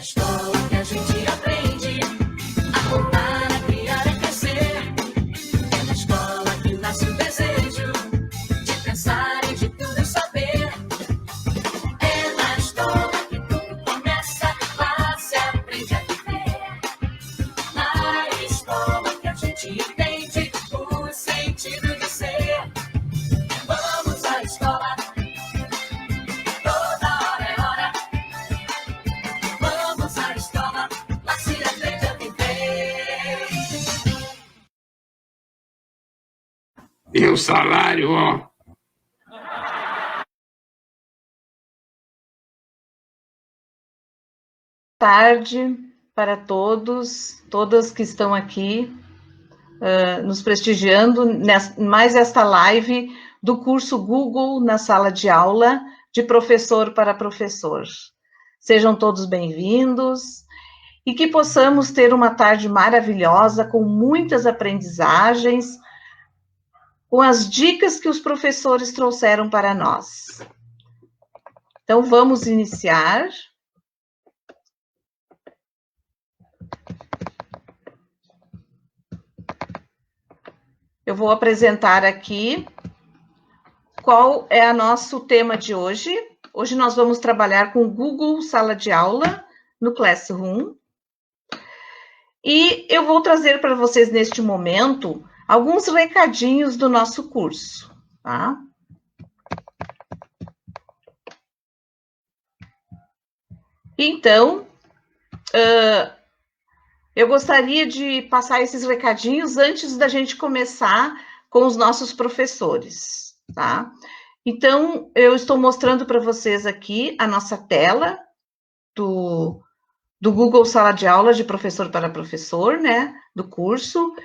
escola que a gente aprende a contar, a criar, a crescer. É na escola que nasce o desejo de pensar e de tudo saber. É na escola que tudo começa, lá se aprende a viver. Na escola que a gente entende o sentido de ser. Vamos à escola, toda hora é hora. Vamos à escola, lá se aprende a viver. E o salário, ó. Tarde para todos, todas que estão aqui nos prestigiando mais esta live do curso Google na sala de aula, de professor para professor. Sejam todos bem-vindos e que possamos ter uma tarde maravilhosa, com muitas aprendizagens, com as dicas que os professores trouxeram para nós. Então, vamos iniciar. Eu vou apresentar aqui qual é o nosso tema de hoje. Hoje nós vamos trabalhar com Google Sala de Aula no Classroom. E eu vou trazer para vocês neste momento alguns recadinhos do nosso curso, tá? Então, eu gostaria de passar esses recadinhos antes da gente começar com os nossos professores, tá? Então, eu estou mostrando para vocês aqui a nossa tela do Google Sala de Aula de professor para professor, né, do curso,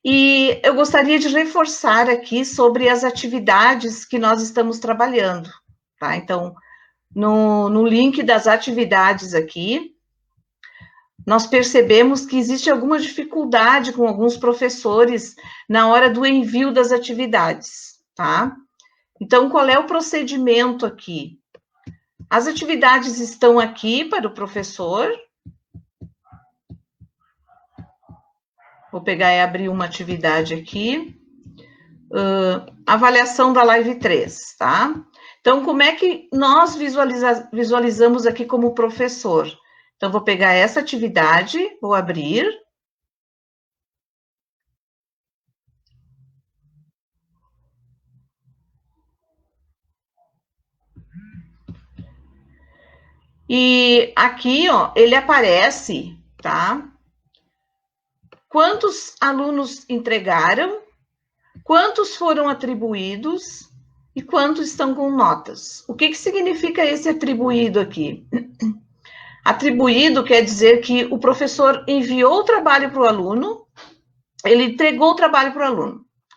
e eu gostaria de reforçar aqui sobre as atividades que nós estamos trabalhando, tá? Então, no link das atividades aqui, nós percebemos que existe alguma dificuldade com alguns professores na hora do envio das atividades, tá? Então, qual é o procedimento aqui? As atividades estão aqui para o professor. Vou pegar e abrir uma atividade aqui. Avaliação da live 3, tá? Então, como é que nós visualizamos aqui como professor? Então, vou pegar essa atividade, vou abrir. E aqui, ó, ele aparece, tá? Quantos alunos entregaram, quantos foram atribuídos e quantos estão com notas. O que significa esse atribuído aqui? Atribuído quer dizer que o professor enviou o trabalho para o aluno, ele entregou o trabalho para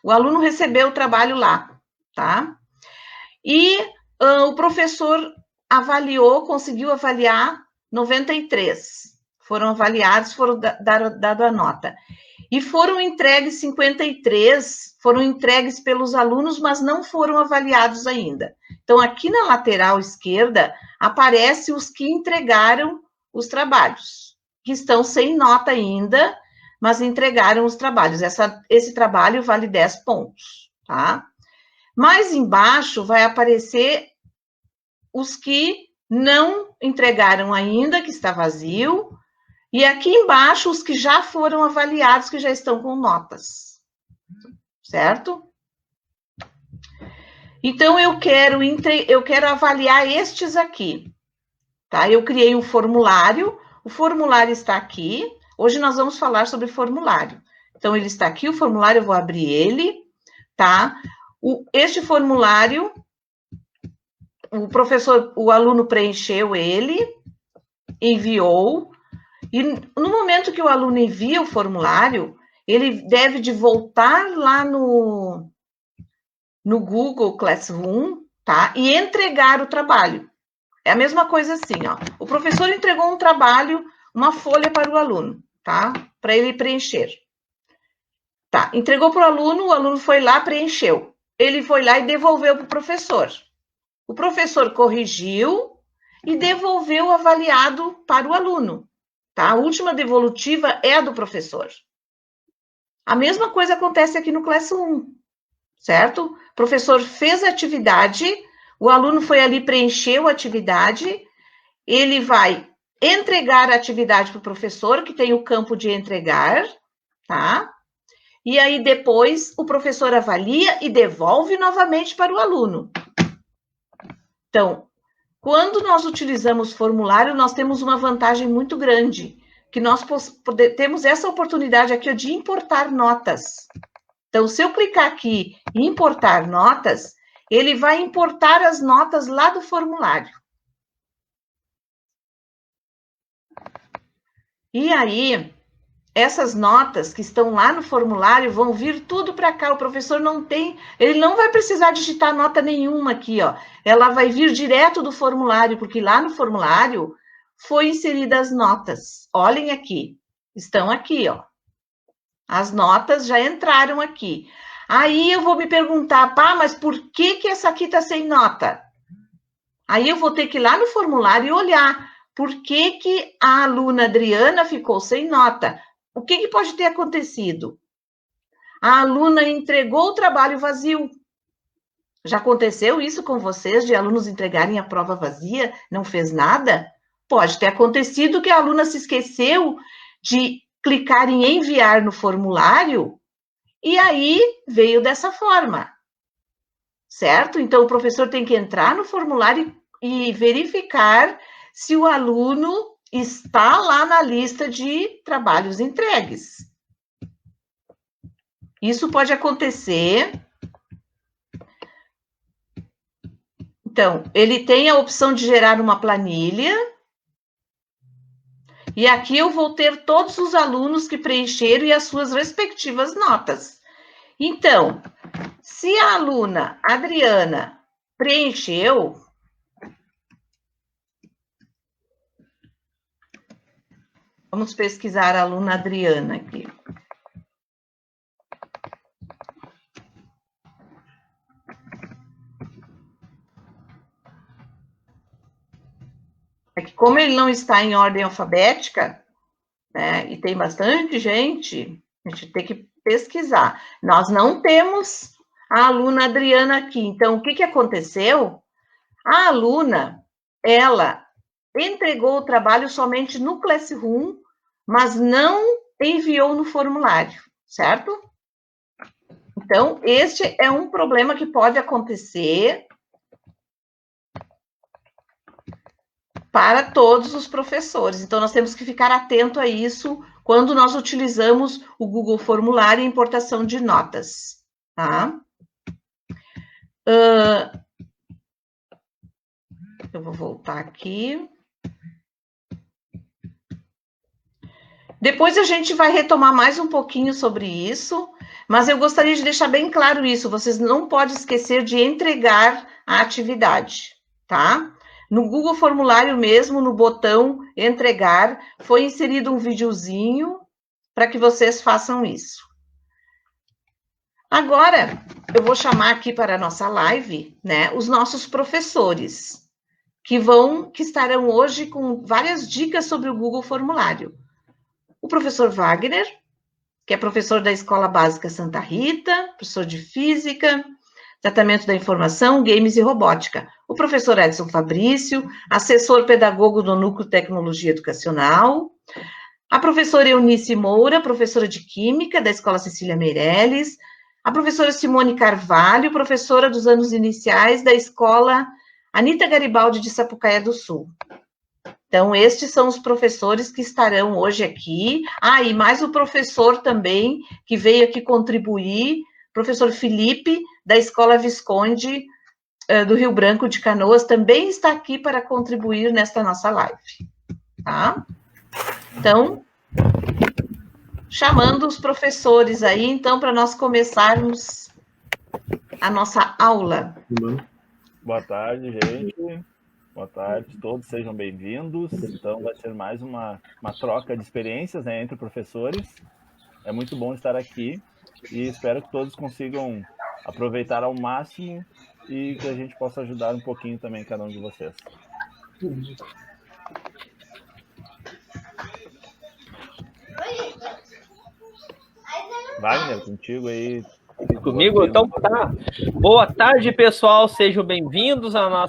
o aluno recebeu o trabalho lá, tá? E o professor avaliou, conseguiu avaliar 93. Foram avaliados, foram dado a nota. E foram entregues 53, foram entregues pelos alunos, mas não foram avaliados ainda. Então, aqui na lateral esquerda, aparece os que entregaram os trabalhos, que estão sem nota ainda, mas entregaram os trabalhos. Esse trabalho vale 10 pontos, tá? Mais embaixo vai aparecer os que não entregaram ainda, que está vazio, e aqui embaixo os que já foram avaliados, que já estão com notas, certo? Então, eu quero avaliar estes aqui, tá? Eu criei um formulário, o formulário está aqui. Hoje nós vamos falar sobre formulário. Então, ele está aqui, o formulário, eu vou abrir ele, tá? Este formulário, o aluno preencheu ele, enviou, e no momento que o aluno envia o formulário, ele deve de voltar lá no Google Classroom, tá? E entregar o trabalho. É a mesma coisa assim, ó. O professor entregou um trabalho, uma folha para o aluno, tá? Para ele preencher. Tá, entregou para o aluno foi lá, preencheu. Ele foi lá e devolveu para o professor. O professor corrigiu e devolver o avaliado para o aluno. Tá? A última devolutiva é a do professor. A mesma coisa acontece aqui no Classroom, certo? O professor fez a atividade, o aluno foi ali, preencheu a atividade, ele vai entregar a atividade para o professor, que tem o campo de entregar, tá? E aí depois o professor avalia e devolve novamente para o aluno. Então, quando nós utilizamos formulário, nós temos uma vantagem muito grande, que nós temos essa oportunidade aqui de importar notas. Então, se eu clicar aqui em importar notas, ele vai importar as notas lá do formulário. E aí, essas notas que estão lá no formulário vão vir tudo para cá. O professor ele não vai precisar digitar nota nenhuma aqui, ó. Ela vai vir direto do formulário, porque lá no formulário foi inseridas as notas. Olhem aqui, estão aqui, ó. As notas já entraram aqui. Aí eu vou me perguntar, pá, mas por que essa aqui está sem nota? Aí eu vou ter que ir lá no formulário e olhar por que a aluna Adriana ficou sem nota. O que pode ter acontecido? A aluna entregou o trabalho vazio. Já aconteceu isso com vocês, de alunos entregarem a prova vazia, não fez nada? Pode ter acontecido que a aluna se esqueceu de clicar em enviar no formulário e aí veio dessa forma, certo? Então, o professor tem que entrar no formulário e verificar se o aluno está lá na lista de trabalhos entregues. Isso pode acontecer. Então, ele tem a opção de gerar uma planilha. E aqui eu vou ter todos os alunos que preencheram e as suas respectivas notas. Então, se a aluna Adriana preencheu, vamos pesquisar a aluna Adriana aqui. É que como ele não está em ordem alfabética, né, e tem bastante gente, a gente tem que pesquisar. Nós não temos a aluna Adriana aqui. Então, o que aconteceu? A aluna, ela entregou o trabalho somente no Classroom, mas não enviou no formulário, certo? Então, este é um problema que pode acontecer para todos os professores. Então, nós temos que ficar atento a isso quando nós utilizamos o Google Formulário e importação de notas, tá? Eu vou voltar aqui. Depois a gente vai retomar mais um pouquinho sobre isso, mas eu gostaria de deixar bem claro isso, vocês não podem esquecer de entregar a atividade, tá? No Google Formulário mesmo, no botão entregar, foi inserido um videozinho para que vocês façam isso. Agora, eu vou chamar aqui para a nossa live, né, os nossos professores, que estarão hoje com várias dicas sobre o Google Formulário. O professor Wagner, que é professor da Escola Básica Santa Rita, professor de Física, Tratamento da Informação, Games e Robótica. O professor Edson Fabrício, assessor pedagogo do Núcleo Tecnologia Educacional. A professora Eunice Moura, professora de Química da Escola Cecília Meirelles. A professora Simone Carvalho, professora dos anos iniciais da Escola Anita Garibaldi de Sapucaia do Sul. Então, estes são os professores que estarão hoje aqui. Ah, e mais o professor também, que veio aqui contribuir, professor Felipe, da Escola Visconde do Rio Branco de Canoas, também está aqui para contribuir nesta nossa live, tá? Então, chamando os professores aí, então, para nós começarmos a nossa aula. Boa tarde, gente. Boa tarde, todos sejam bem-vindos. Então, vai ser mais uma troca de experiências, né, entre professores. É muito bom estar aqui e espero que todos consigam aproveitar ao máximo e que a gente possa ajudar um pouquinho também cada um de vocês. Wagner, contigo aí. Comigo? Então tá. Boa tarde, pessoal. Sejam bem-vindos à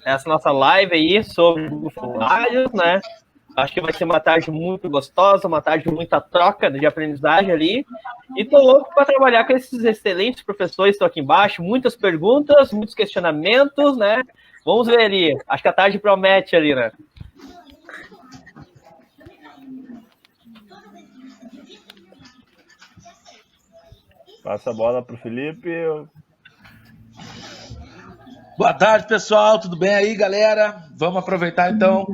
essa nossa live aí sobre formulários, né? Acho que vai ser uma tarde muito gostosa, uma tarde de muita troca de aprendizagem ali. E tô louco para trabalhar com esses excelentes professores que estão aqui embaixo. Muitas perguntas, muitos questionamentos, né? Vamos ver ali. Acho que a tarde promete ali, né? Passa a bola para o Felipe. Boa tarde, pessoal. Tudo bem aí, galera? Vamos aproveitar, então,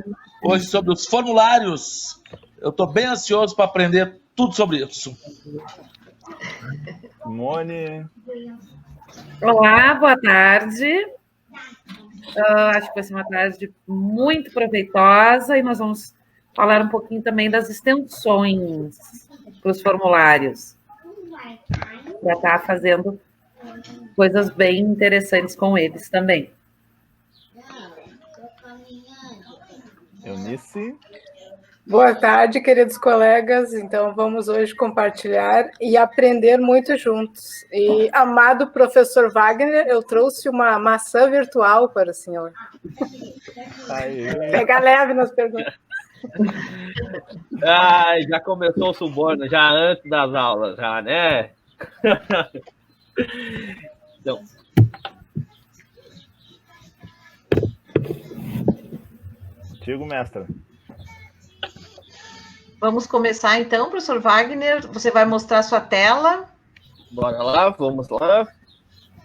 hoje sobre os formulários. Eu estou bem ansioso para aprender tudo sobre isso. Simone. Olá, boa tarde. Acho que vai ser uma tarde muito proveitosa e nós vamos falar um pouquinho também das extensões para os formulários. Já está fazendo coisas bem interessantes com eles também. Eunice. Boa tarde, queridos colegas. Então, vamos hoje compartilhar e aprender muito juntos. E, amado professor Wagner, eu trouxe uma maçã virtual para o senhor. Pega leve nas perguntas. Ai, já começou o suborno, já antes das aulas, já, né? Então. Contigo, mestra. Vamos começar então, professor Wagner. Você vai mostrar a sua tela. Bora lá, vamos lá.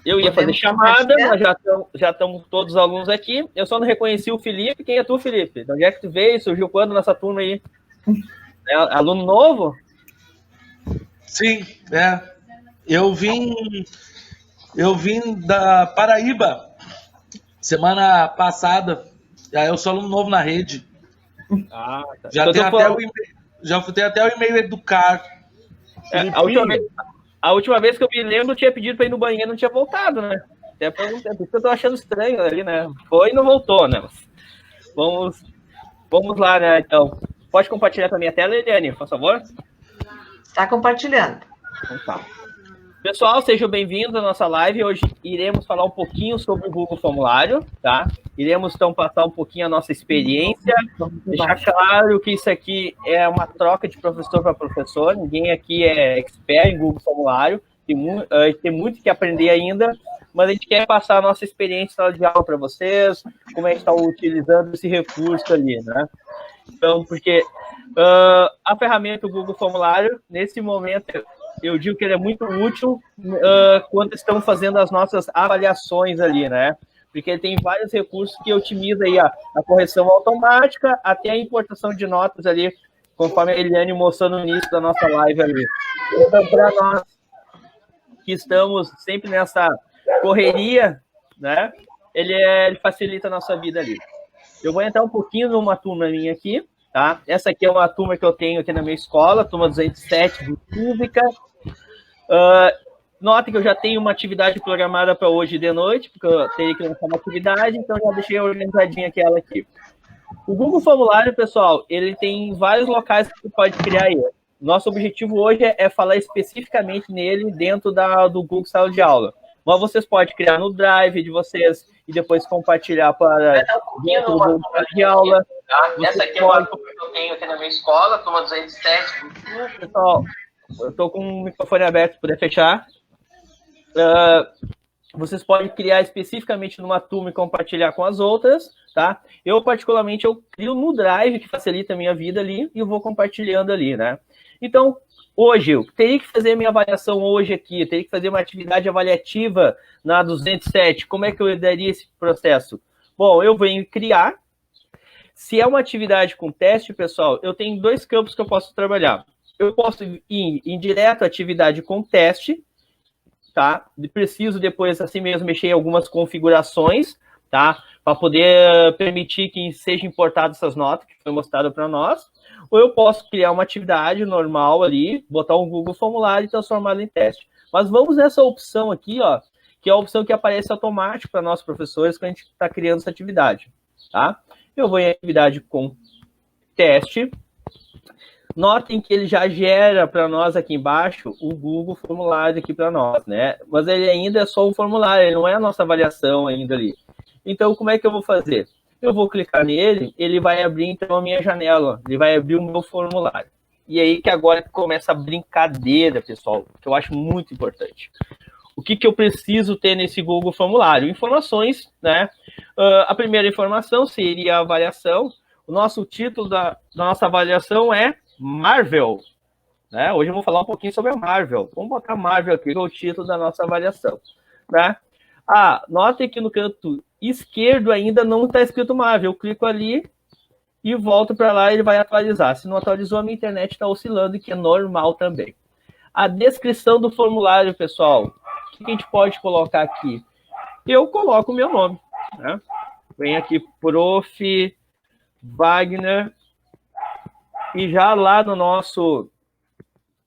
Eu ia fazer chamada, mas já estamos todos os alunos aqui. Eu só não reconheci o Felipe. Quem é tu, Felipe? De onde é que tu veio? Surgiu quando nessa turma aí? É aluno novo? Sim, Eu vim da Paraíba semana passada. Eu sou aluno novo na rede. Ah, tá. Já tem até o e-mail Educar. A última vez que eu me lembro, eu tinha pedido para ir no banheiro, não tinha voltado, né? Até por um tempo. Por isso que eu tô achando estranho ali, né? Foi e não voltou, né? Vamos lá, né? Então, pode compartilhar para minha tela, Eliane, por favor? Está compartilhando. Então tá. Pessoal, sejam bem-vindos à nossa live. Hoje iremos falar um pouquinho sobre o Google Formulário, tá? Iremos, então, passar um pouquinho a nossa experiência, deixar claro que isso aqui é uma troca de professor para professor, ninguém aqui é expert em Google Formulário, tem muito que aprender ainda, mas a gente quer passar a nossa experiência na sala de aula para vocês, como a gente está utilizando esse recurso ali, né? Então, porque a ferramenta do Google Formulário, nesse momento, eu digo que ele é muito útil quando estamos fazendo as nossas avaliações ali, né? Porque ele tem vários recursos que otimizam aí a correção automática até a importação de notas ali, conforme a Eliane mostrou no início da nossa live ali. Então, para nós que estamos sempre nessa correria, né? Ele facilita a nossa vida ali. Eu vou entrar um pouquinho numa turma minha aqui, tá? Essa aqui é uma turma que eu tenho aqui na minha escola, turma 207 de Física. Nota que eu já tenho uma atividade programada para hoje de noite, porque eu teria que lançar uma atividade, então já deixei organizadinha aquela aqui. O Google Formulário, pessoal, ele tem vários locais que você pode criar ele. Nosso objetivo hoje é falar especificamente nele dentro do Google Sala de Aula. Mas vocês podem criar no Drive de vocês e depois compartilhar para dentro do Google Sala de Aula. Tá? Essa aqui é uma turma que eu tenho aqui na minha escola, turma 207. Pessoal, eu estou com o microfone aberto, se puder fechar. Vocês podem criar especificamente numa turma e compartilhar com as outras, tá? Eu, particularmente, eu crio no Drive, que facilita a minha vida ali, e eu vou compartilhando ali, né? Então, hoje, eu teria que fazer a minha avaliação hoje aqui, eu teria que fazer uma atividade avaliativa na 207. Como é que eu daria esse processo? Bom, eu venho criar. Se é uma atividade com teste, pessoal, eu tenho dois campos que eu posso trabalhar. Eu posso ir em direto atividade com teste, tá? Preciso depois, assim mesmo, mexer em algumas configurações, tá? Para poder permitir que sejam importadas essas notas que foi mostrado para nós. Ou eu posso criar uma atividade normal ali, botar um Google Formulário e transformá-la em teste. Mas vamos nessa opção aqui, ó, que é a opção que aparece automático para nós professores quando a gente está criando essa atividade, tá? Eu vou em atividade com teste. Notem que ele já gera para nós aqui embaixo o Google Formulário aqui para nós, né? Mas ele ainda é só o formulário, ele não é a nossa avaliação ainda ali. Então, como é que eu vou fazer? Eu vou clicar nele, ele vai abrir então a minha janela, ele vai abrir o meu formulário. E aí que agora começa a brincadeira, pessoal, que eu acho muito importante. O que eu preciso ter nesse Google Formulário? Informações, né? A primeira informação seria a avaliação. O nosso título da nossa avaliação é Marvel, né? Hoje eu vou falar um pouquinho sobre a Marvel. Vamos botar Marvel aqui, que é o título da nossa avaliação, né? Notem que no canto esquerdo ainda não está escrito Marvel. Eu clico ali e volto para lá e ele vai atualizar. Se não atualizou, a minha internet está oscilando, que é normal também. A descrição do formulário, pessoal, o que a gente pode colocar aqui? Eu coloco o meu nome, né? Vem aqui, Prof. Wagner, e já lá no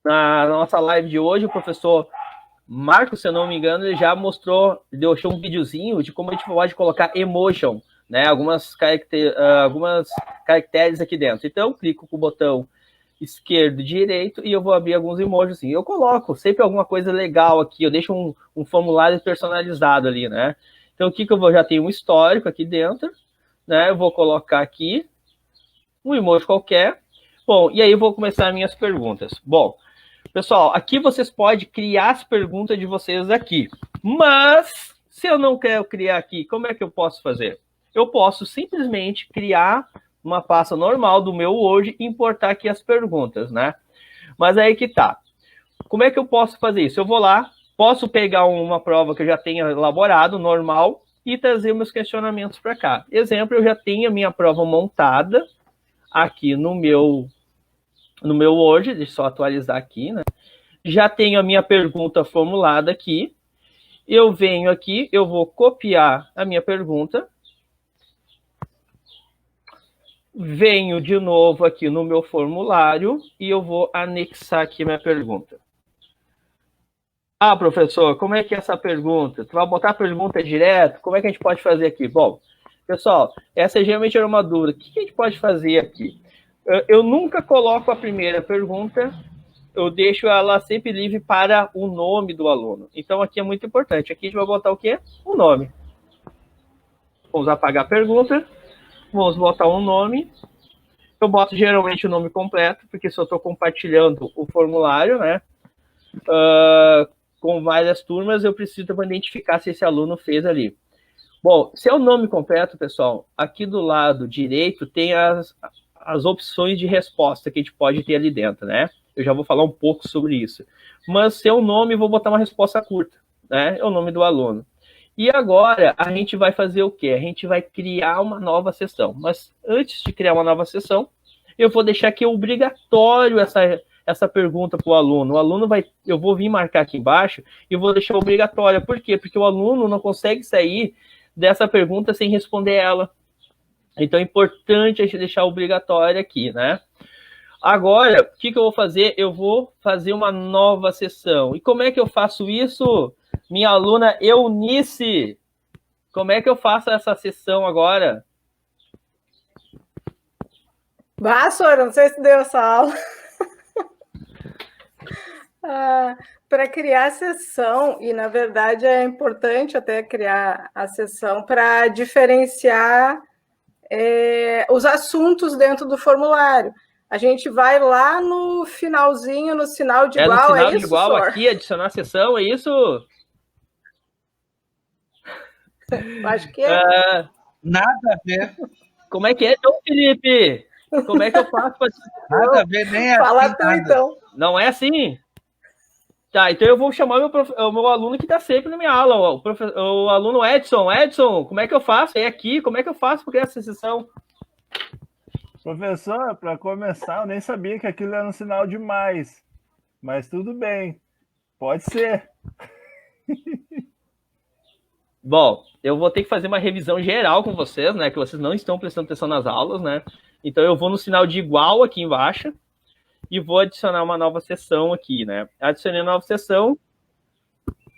na nossa live de hoje, o professor Marcos, se eu não me engano, ele já deixou um videozinho de como a gente pode colocar emotion, né? Algumas caracteres aqui dentro. Então, eu clico com o botão esquerdo e direito e eu vou abrir alguns emojis assim. Eu coloco sempre alguma coisa legal aqui, eu deixo um formulário personalizado ali, né? Então, o que eu vou? Já tenho um histórico aqui dentro, né? Eu vou colocar aqui um emoji qualquer. Bom, e aí eu vou começar as minhas perguntas. Bom, pessoal, aqui vocês podem criar as perguntas de vocês aqui. Mas, se eu não quero criar aqui, como é que eu posso fazer? Eu posso simplesmente criar uma pasta normal do meu Word e importar aqui as perguntas, né? Mas aí que tá. Como é que eu posso fazer isso? Eu vou lá, posso pegar uma prova que eu já tenha elaborado, normal, e trazer meus questionamentos para cá. Exemplo, eu já tenho a minha prova montada aqui no meu Word, deixa eu só atualizar aqui, né? Já tenho a minha pergunta formulada aqui. Eu venho aqui, eu vou copiar a minha pergunta. Venho de novo aqui no meu formulário e eu vou anexar aqui a minha pergunta. Professor, como é que é essa pergunta? Tu vai botar a pergunta direto? Como é que a gente pode fazer aqui? Bom, pessoal, essa geralmente era uma dúvida. O que a gente pode fazer aqui? Eu nunca coloco a primeira pergunta, eu deixo ela sempre livre para o nome do aluno. Então, aqui é muito importante. Aqui a gente vai botar o quê? O nome. Vamos apagar a pergunta. Vamos botar um nome. Eu boto geralmente o nome completo, porque se eu estou compartilhando o formulário, né? Com várias turmas, eu preciso identificar se esse aluno fez ali. Bom, se é o nome completo, pessoal, aqui do lado direito tem as opções de resposta que a gente pode ter ali dentro, né? Eu já vou falar um pouco sobre isso. Mas se é o nome, eu vou botar uma resposta curta, né? É o nome do aluno. E agora, a gente vai fazer o quê? A gente vai criar uma nova sessão. Mas antes de criar uma nova sessão, eu vou deixar aqui obrigatório essa pergunta para o aluno. O aluno eu vou vir marcar aqui embaixo e vou deixar obrigatória. Por quê? Porque o aluno não consegue sair dessa pergunta sem responder ela. Então, é importante a gente deixar obrigatória aqui, né? Agora, o que eu vou fazer? Eu vou fazer uma nova sessão. E como é que eu faço isso? Minha aluna Eunice, como é que eu faço essa sessão agora? Sora, não sei se deu essa aula. Para criar a sessão, e na verdade é importante até criar a sessão para diferenciar os assuntos dentro do formulário. A gente vai lá no finalzinho, no sinal de igual, no sinal de isso, igual Sor? Aqui, adicionar a sessão, é isso? Acho que é. Nada a ver. Como é que é, então, Felipe? Como é que eu faço para... Nada a ver, nem Fala assim, tu, então. Não é assim? Tá, então eu vou chamar o meu aluno que está sempre na minha aula, o aluno Edson. Edson, como é que eu faço? É aqui, como é que eu faço para criar essa sessão? Professor, para começar, eu nem sabia que aquilo era um sinal de mais. Mas tudo bem, pode ser. Bom, eu vou ter que fazer uma revisão geral com vocês, né? Que vocês não estão prestando atenção nas aulas, né? Então eu vou no sinal de igual aqui embaixo e vou adicionar uma nova sessão aqui, né? Adicionei uma nova sessão.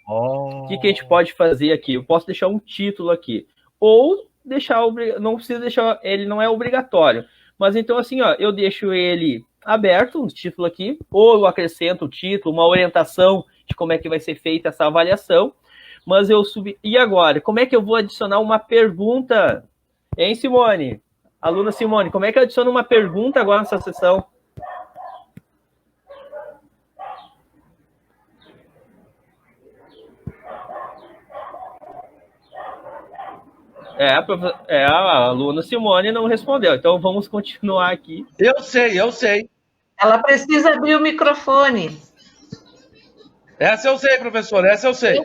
O que a gente pode fazer aqui? Eu posso deixar um título aqui. Ou deixar, não precisa deixar, ele não é obrigatório. Mas então assim, ó, eu deixo ele aberto, um título aqui, ou eu acrescento o título, uma orientação de como é que vai ser feita essa avaliação. Mas eu subi. E agora, como é que eu vou adicionar uma pergunta? Hein, Simone? Aluna Simone, como é que eu adiciono uma pergunta agora nessa sessão? A aluna Simone não respondeu, então vamos continuar aqui. Eu sei. Ela precisa abrir o microfone. Essa eu sei, professor, essa eu sei.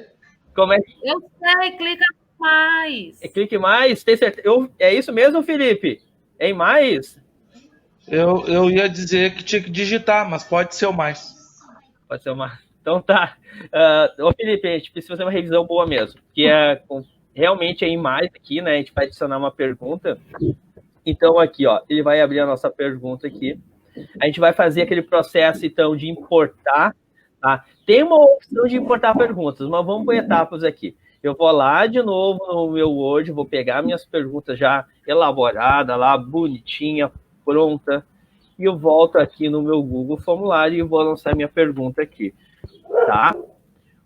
Como é? Eu sei, clica mais. Clique mais? Tem certeza? É isso mesmo, Felipe? Em mais? Eu ia dizer que tinha que digitar, mas pode ser o mais. Pode ser uma. Então tá. Ô, Felipe, a gente precisa fazer uma revisão boa mesmo. Que é realmente é em mais aqui, né? A gente vai adicionar uma pergunta. Então, aqui, ó, ele vai abrir a nossa pergunta aqui. A gente vai fazer aquele processo, então, de importar. Tá? Tem uma opção de importar perguntas, mas vamos por etapas aqui. Eu vou lá de novo no meu Word, vou pegar minhas perguntas já elaboradas, lá, bonitinha, pronta, e eu volto aqui no meu Google Formulário e vou lançar minha pergunta aqui, tá?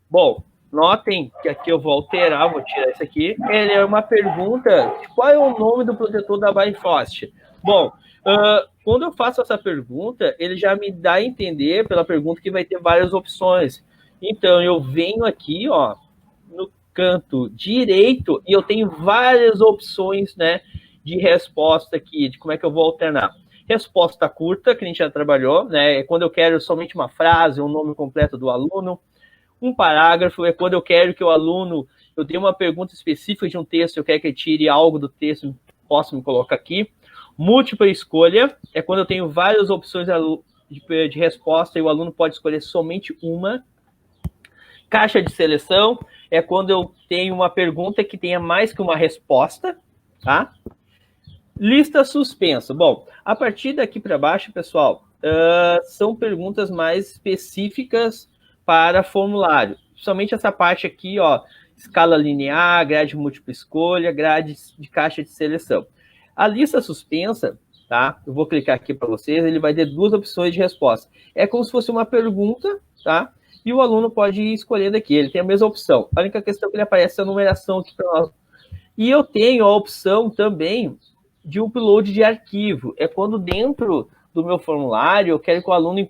Bom, notem que aqui eu vou alterar, vou tirar isso aqui. Ele é uma pergunta, qual é o nome do protetor da Bifrost? Bom, quando eu faço essa pergunta, ele já me dá a entender pela pergunta que vai ter várias opções. Então, eu venho aqui, ó, no canto direito e eu tenho várias opções, né, de resposta aqui, de como é que eu vou alternar. Resposta curta, que a gente já trabalhou, né, é quando eu quero somente uma frase, um nome completo do aluno. Um parágrafo é quando eu quero que o aluno, eu tenho uma pergunta específica de um texto, eu quero que ele tire algo do texto, posso me colocar aqui. Múltipla escolha é quando eu tenho várias opções de resposta e o aluno pode escolher somente uma. Caixa de seleção é quando eu tenho uma pergunta que tenha mais que uma resposta, tá? Lista suspensa. Bom, a partir daqui para baixo, pessoal, são perguntas mais específicas para formulário. Somente essa parte aqui, ó, escala linear, grade múltipla escolha, grade de caixa de seleção. A lista suspensa, tá? Eu vou clicar aqui para vocês, ele vai ter duas opções de resposta. É como se fosse uma pergunta, tá? E o aluno pode ir escolhendo aqui, ele tem a mesma opção. A única questão é que ele aparece a numeração aqui para nós. E eu tenho a opção também de upload de arquivo. É quando dentro do meu formulário eu quero que o aluno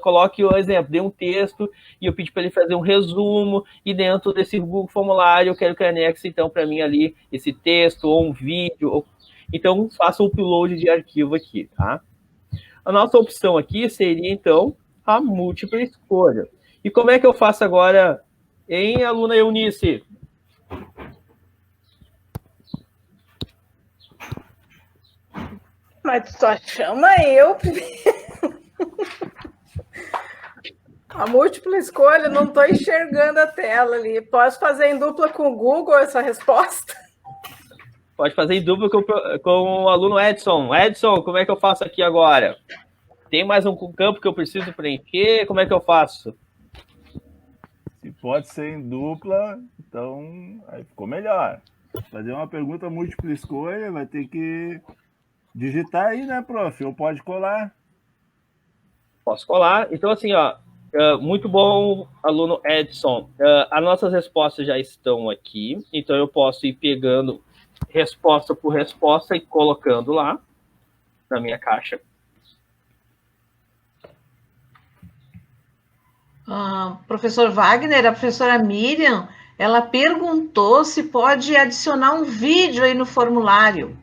coloque o exemplo, dê um texto e eu pedi para ele fazer um resumo e dentro desse Google Formulário eu quero que anexe então para mim ali esse texto ou um vídeo. Então faça o upload de arquivo aqui, tá? A nossa opção aqui seria então a múltipla escolha. E como é que eu faço agora, hein, aluna Eunice? Mas só chama eu primeiro. A múltipla escolha, não estou enxergando a tela ali. Posso fazer em dupla com o Google essa resposta? Pode fazer em dupla com o aluno Edson. Edson, como é que eu faço aqui agora? Tem mais um campo que eu preciso preencher? Como é que eu faço? Se pode ser em dupla, então aí ficou melhor. Fazer uma pergunta múltipla escolha, vai ter que digitar aí, né, prof? Ou pode colar? Posso colar. Então, assim, ó, muito bom, aluno Edson. As nossas respostas já estão aqui, então eu posso ir pegando resposta por resposta e colocando lá na minha caixa. Professor Wagner, a professora Miriam, ela perguntou se pode adicionar um vídeo aí no formulário.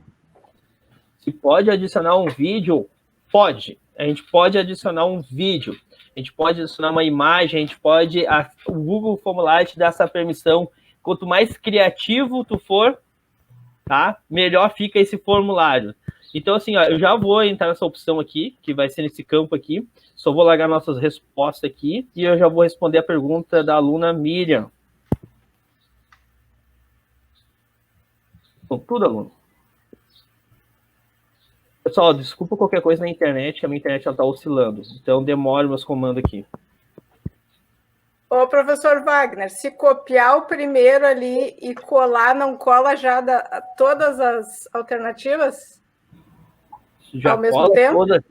Se pode adicionar um vídeo? Pode. A gente pode adicionar um vídeo. A gente pode adicionar uma imagem, a gente pode... O Google Formulário te dá essa permissão. Quanto mais criativo tu for, tá? Melhor fica esse formulário. Então, assim, ó, eu já vou entrar nessa opção aqui, que vai ser nesse campo aqui. Só vou largar nossas respostas aqui e eu já vou responder a pergunta da aluna Miriam. Então, tudo, aluno. Pessoal, desculpa qualquer coisa na internet, que a minha internet está oscilando. Então, demora meus comandos aqui. Ô, professor Wagner, se copiar o primeiro ali e colar, não cola já todas as alternativas? Já Ao mesmo cola tempo? todas.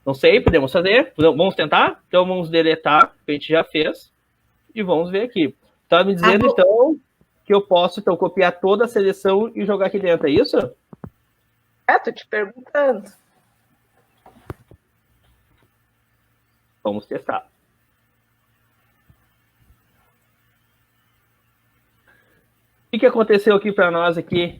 Não sei, podemos fazer. Vamos tentar? Então vamos deletar, que a gente já fez. E vamos ver aqui. Tá me dizendo, então, que eu posso então, copiar toda a seleção e jogar aqui dentro, é isso? Tô te perguntando. Vamos testar. O que aconteceu aqui para nós aqui?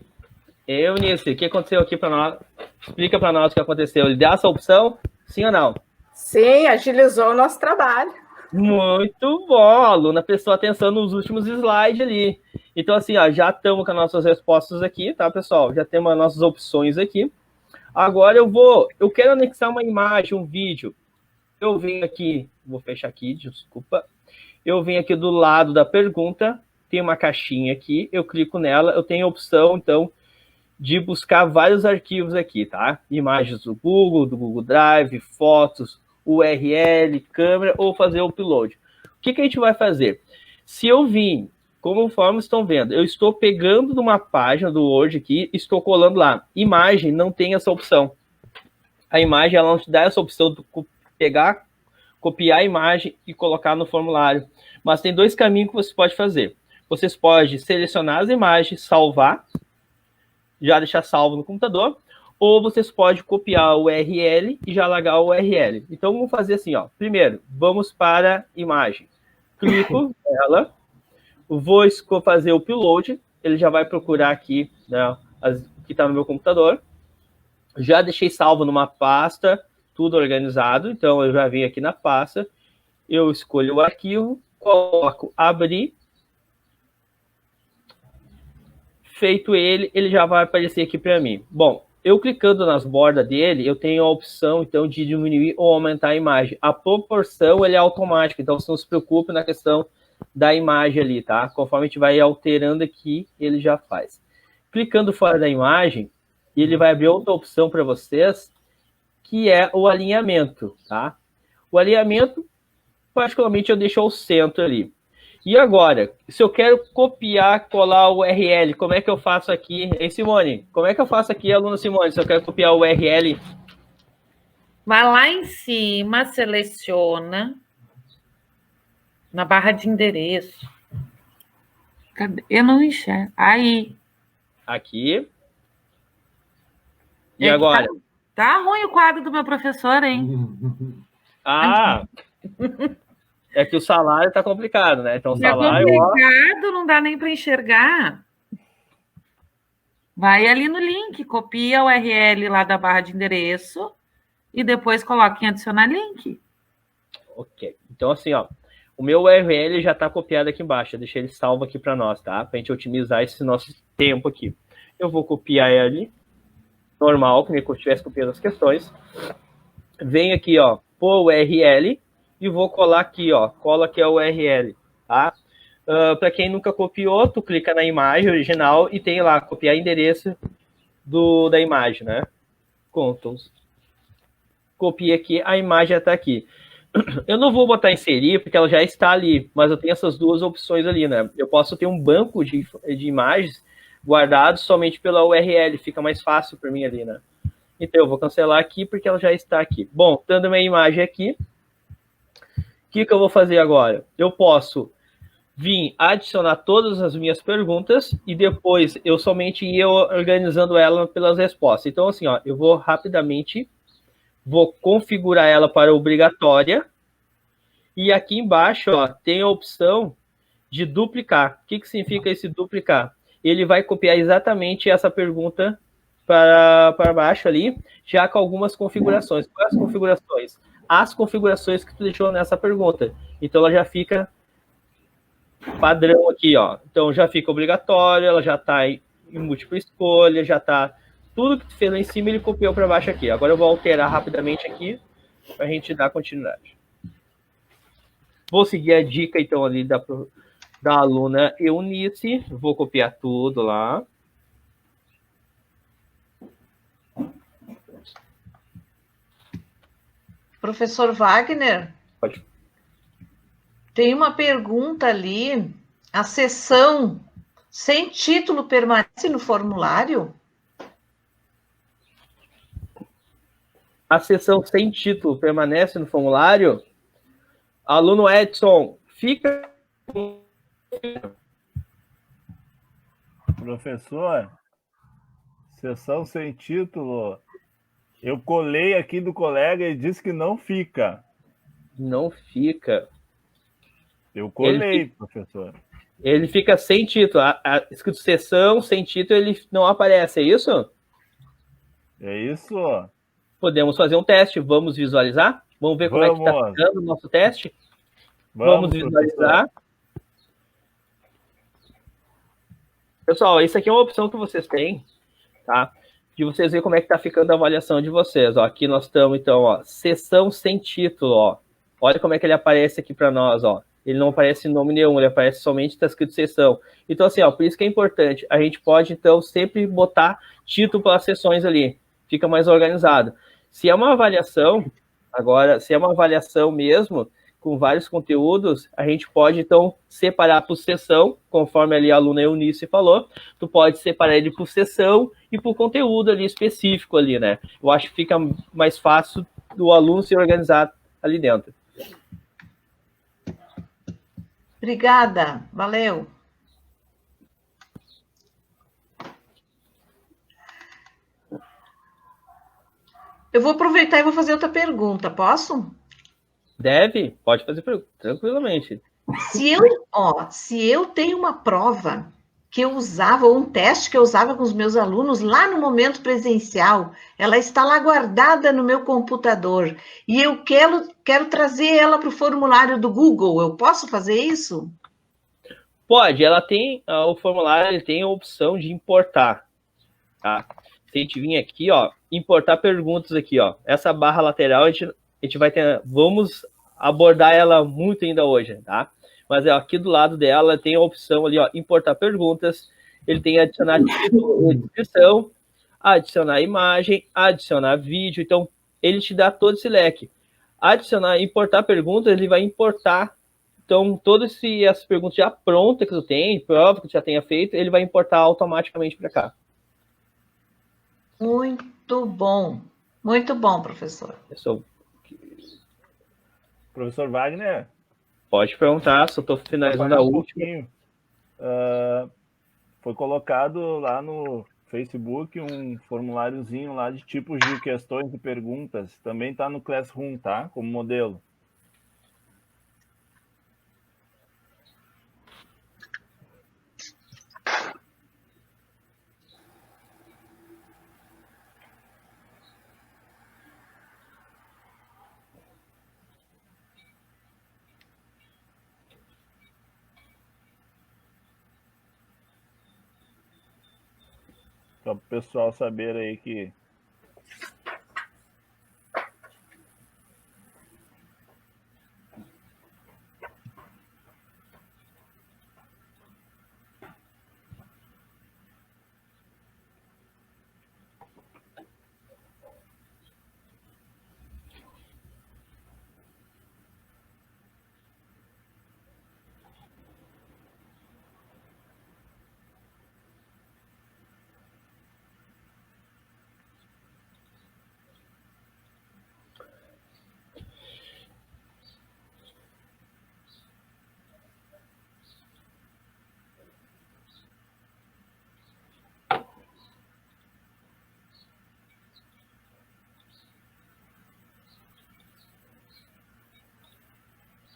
Eunice, o que aconteceu aqui para nós? Explica para nós o que aconteceu. Ele deu essa opção, sim ou não? Sim, agilizou o nosso trabalho. Muito bom, a aluna prestou atenção nos últimos slides ali. Então, assim, ó, já estamos com as nossas respostas aqui, tá, pessoal? Já temos as nossas opções aqui. Agora eu quero anexar uma imagem, um vídeo. Eu venho aqui, vou fechar aqui, desculpa. Eu venho aqui do lado da pergunta, tem uma caixinha aqui, eu clico nela, eu tenho a opção, então, de buscar vários arquivos aqui, tá? Imagens do Google Drive, fotos, URL, câmera, ou fazer o upload. O que a gente vai fazer? Se eu vim, conforme estão vendo, eu estou pegando de uma página do Word aqui, estou colando lá. Imagem não tem essa opção. A imagem, ela não te dá essa opção de pegar, copiar a imagem e colocar no formulário. Mas tem dois caminhos que você pode fazer. Vocês podem selecionar as imagens, salvar, já deixar salvo no computador, ou vocês podem copiar o URL e já largar o URL. Então, vamos fazer assim, ó. Primeiro, vamos para imagem. Clico nela, vou fazer o upload, ele já vai procurar aqui, né, que está no meu computador. Já deixei salvo numa pasta, tudo organizado, então eu já venho aqui na pasta, eu escolho o arquivo, coloco abrir, feito ele já vai aparecer aqui para mim. Bom, eu clicando nas bordas dele, eu tenho a opção, então, de diminuir ou aumentar a imagem. A proporção, ele é automático, então você não se preocupe na questão da imagem ali, tá? Conforme a gente vai alterando aqui, ele já faz. Clicando fora da imagem, ele vai abrir outra opção para vocês, que é o alinhamento, tá? O alinhamento, particularmente, eu deixo ao centro ali. E agora, se eu quero copiar, colar o URL, como é que eu faço aqui? Ei, Simone, como é que eu faço aqui, aluna Simone, se eu quero copiar o URL? Vai lá em cima, seleciona na barra de endereço. Cadê? Eu não enxergo. Aí. Aqui. E agora? Tá ruim o quadro do meu professor, hein? Ah! É que o salário tá complicado, né? Então, o salário... É complicado, não dá nem para enxergar. Vai ali no link, copia o URL lá da barra de endereço e depois coloca em adicionar link. Ok. Então, assim, ó, o meu URL já está copiado aqui embaixo. Eu deixei ele salvo aqui para nós, tá? Para a gente otimizar esse nosso tempo aqui. Eu vou copiar ele, normal, que nem eu estivesse copiando as questões. Venho aqui, ó, por URL e vou colar aqui, ó. Cola aqui a URL, tá? Para quem nunca copiou, tu clica na imagem original e tem lá, copiar endereço da imagem, né? Controls. Copia aqui, a imagem já está aqui. Eu não vou botar inserir, porque ela já está ali, mas eu tenho essas duas opções ali, né? Eu posso ter um banco de imagens guardados somente pela URL, fica mais fácil para mim ali, né? Então, eu vou cancelar aqui, porque ela já está aqui. Bom, tendo minha imagem aqui, o que eu vou fazer agora? Eu posso vir adicionar todas as minhas perguntas e depois eu somente ia organizando ela pelas respostas. Então, assim, ó, eu vou rapidamente... Vou configurar ela para obrigatória. E aqui embaixo, ó, tem a opção de duplicar. O que significa esse duplicar? Ele vai copiar exatamente essa pergunta para baixo ali, já com algumas configurações. Quais as configurações? As configurações que tu deixou nessa pergunta. Então, ela já fica padrão aqui, ó. Então, já fica obrigatória, ela já está em múltipla escolha, já está... Tudo que tu fez lá em cima, ele copiou para baixo aqui. Agora eu vou alterar rapidamente aqui para a gente dar continuidade. Vou seguir a dica, então, ali da aluna Eunice. Vou copiar tudo lá. Professor Wagner? Pode. Tem uma pergunta ali. A sessão sem título permanece no formulário? A sessão sem título permanece no formulário? Aluno Edson, fica... Professor, sessão sem título. Eu colei aqui do colega e disse que não fica. Não fica. Eu colei, professor. Ele fica sem título. Escrito sessão sem título, ele não aparece, é isso? É isso. Podemos fazer um teste. Vamos visualizar? Vamos ver como é que está ficando o nosso teste? Vamos visualizar. Professor. Pessoal, isso aqui é uma opção que vocês têm, tá? De vocês verem como é que está ficando a avaliação de vocês. Ó, aqui nós estamos, então, ó, sessão sem título. Ó. Olha como é que ele aparece aqui para nós. Ó. Ele não aparece em nome nenhum, ele aparece somente, está escrito sessão. Então, assim, ó, por isso que é importante. A gente pode, então, sempre botar título para as sessões ali. Fica mais organizado. Se é uma avaliação, agora, se é uma avaliação mesmo, com vários conteúdos, a gente pode, então, separar por sessão, conforme ali a aluna Eunice falou, tu pode separar ele por sessão e por conteúdo ali específico ali, né? Eu acho que fica mais fácil do aluno se organizar ali dentro. Obrigada, valeu. Eu vou aproveitar e vou fazer outra pergunta, posso? Deve? Pode fazer tranquilamente. Se eu tenho uma prova que eu usava, ou um teste que eu usava com os meus alunos lá no momento presencial, ela está lá guardada no meu computador, e eu quero trazer ela para o formulário do Google, eu posso fazer isso? Pode, ela tem, o formulário ele tem a opção de importar, tá? Se a gente vir aqui, ó, importar perguntas aqui, ó, essa barra lateral a gente vai ter, vamos abordar ela muito ainda hoje, tá? Mas aqui do lado dela tem a opção ali, ó, importar perguntas, ele tem adicionar título e descrição, adicionar imagem, adicionar vídeo, então ele te dá todo esse leque. Adicionar, importar perguntas, ele vai importar, então todas essas perguntas já prontas que tu tem, prova que tu já tenha feito, ele vai importar automaticamente para cá. Muito bom, professor. Professor Wagner? Pode perguntar, só estou finalizando a última. Foi colocado lá no Facebook um formuláriozinho lá de tipos de questões e perguntas. Também está no Classroom, tá? Como modelo. Só para o pessoal saber aí que...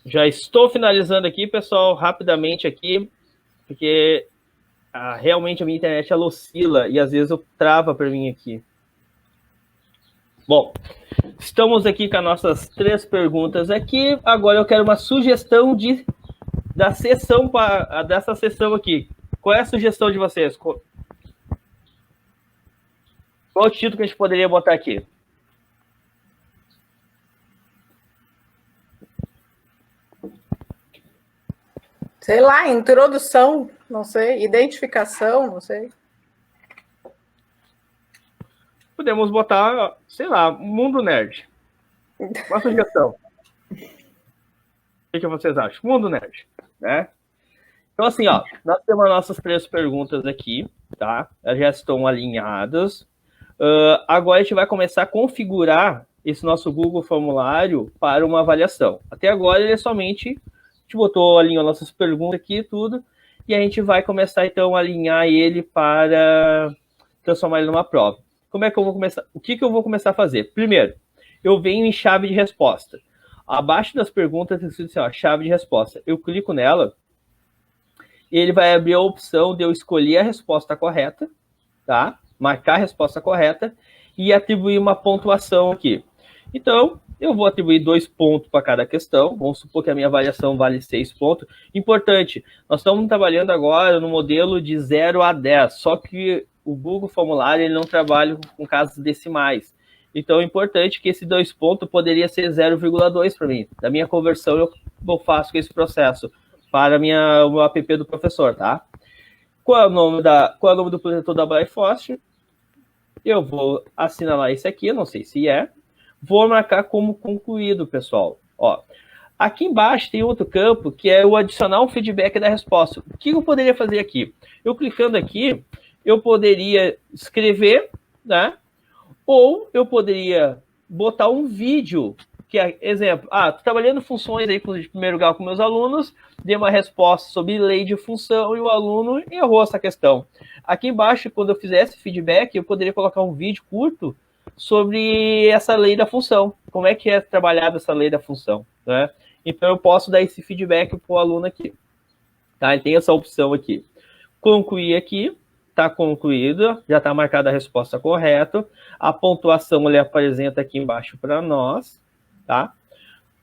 Já estou finalizando aqui, pessoal, rapidamente aqui, porque realmente a minha internet ela oscila e às vezes eu trava para mim aqui. Bom, estamos aqui com as nossas 3 perguntas aqui. Agora eu quero uma sugestão da sessão dessa sessão aqui. Qual é a sugestão de vocês? Qual o título que a gente poderia botar aqui? Sei lá, introdução, não sei, identificação, não sei. Podemos botar, sei lá, Mundo Nerd. Uma sugestão. O que vocês acham? Mundo Nerd, né? Então, assim, ó, nós temos as nossas 3 perguntas aqui, tá? Elas já estão alinhadas. Agora a gente vai começar a configurar esse nosso Google Formulário para uma avaliação. Até agora ele é somente, a gente botou, alinhou nossas perguntas aqui e tudo, e a gente vai começar, então, a alinhar ele para transformar ele numa prova. Como é que eu vou começar? O que eu vou começar a fazer? Primeiro, eu venho em chave de resposta. Abaixo das perguntas, tem escrito assim, ó, chave de resposta. Eu clico nela, e ele vai abrir a opção de eu escolher a resposta correta, tá? Marcar a resposta correta e atribuir uma pontuação aqui. Então, eu vou atribuir 2 pontos para cada questão. Vamos supor que a minha avaliação vale 6 pontos. Importante, nós estamos trabalhando agora no modelo de 0 a 10, só que o Google Formulário ele não trabalha com casas decimais. Então, é importante que esse 2 pontos poderia ser 0,2 para mim. Da minha conversão, eu faço com esse processo para o meu app do professor, tá? Qual é o nome do projetor da Bifrost? Eu vou assinalar esse aqui, não sei se é. Vou marcar como concluído, pessoal. Ó, aqui embaixo tem outro campo, que é o adicionar um feedback da resposta. O que eu poderia fazer aqui? Eu clicando aqui, eu poderia escrever, né? Ou eu poderia botar um vídeo, que é, exemplo, tô trabalhando funções aí de primeiro grau com meus alunos, dei uma resposta sobre lei de função e o aluno errou essa questão. Aqui embaixo, quando eu fizesse feedback, eu poderia colocar um vídeo curto sobre essa lei da função. Como é que é trabalhada essa lei da função, né? Então, eu posso dar esse feedback para o aluno aqui. Tá? Ele tem essa opção aqui. Concluir aqui. Está concluído. Já está marcada a resposta correta. A pontuação ele apresenta aqui embaixo para nós. Tá?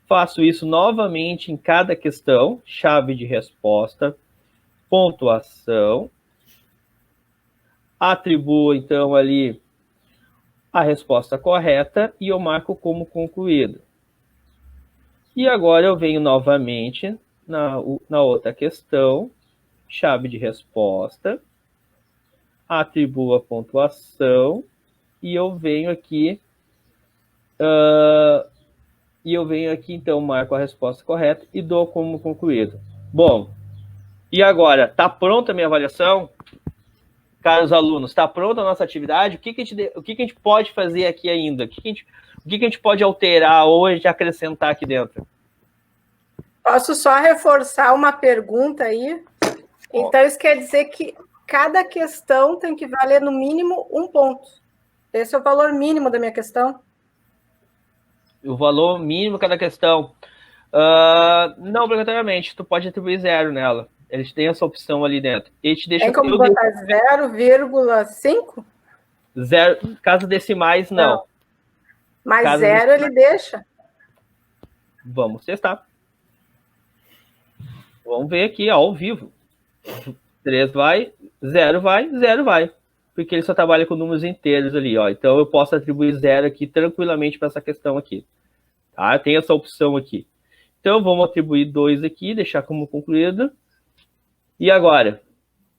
Faço isso novamente em cada questão. Chave de resposta. Pontuação. Atribuo, então, ali a resposta correta e eu marco como concluído. E agora eu venho novamente na outra questão, chave de resposta, atribuo a pontuação e eu venho aqui, então marco a resposta correta e dou como concluído. Bom, e agora, está pronta a minha avaliação? Caros alunos, está pronta a nossa atividade? O que a gente pode fazer aqui ainda? O que a gente pode alterar ou a gente acrescentar aqui dentro? Posso só reforçar uma pergunta aí? Então, isso quer dizer que cada questão tem que valer no mínimo 1 ponto. Esse é o valor mínimo da minha questão? O valor mínimo cada questão? Não obrigatoriamente, tu pode atribuir 0 nela. Eles têm essa opção ali dentro. Ele te deixa tem como botar 0,5? 0, caso decimais, não. Mas caso 0 ele deixa. Vamos testar. Vamos ver aqui, ó, ao vivo. 3 vai, 0 vai, 0 vai. Porque ele só trabalha com números inteiros ali, ó. Então eu posso atribuir 0 aqui tranquilamente para essa questão aqui. Tá? Tem essa opção aqui. Então vamos atribuir 2 aqui, deixar como concluído. E agora?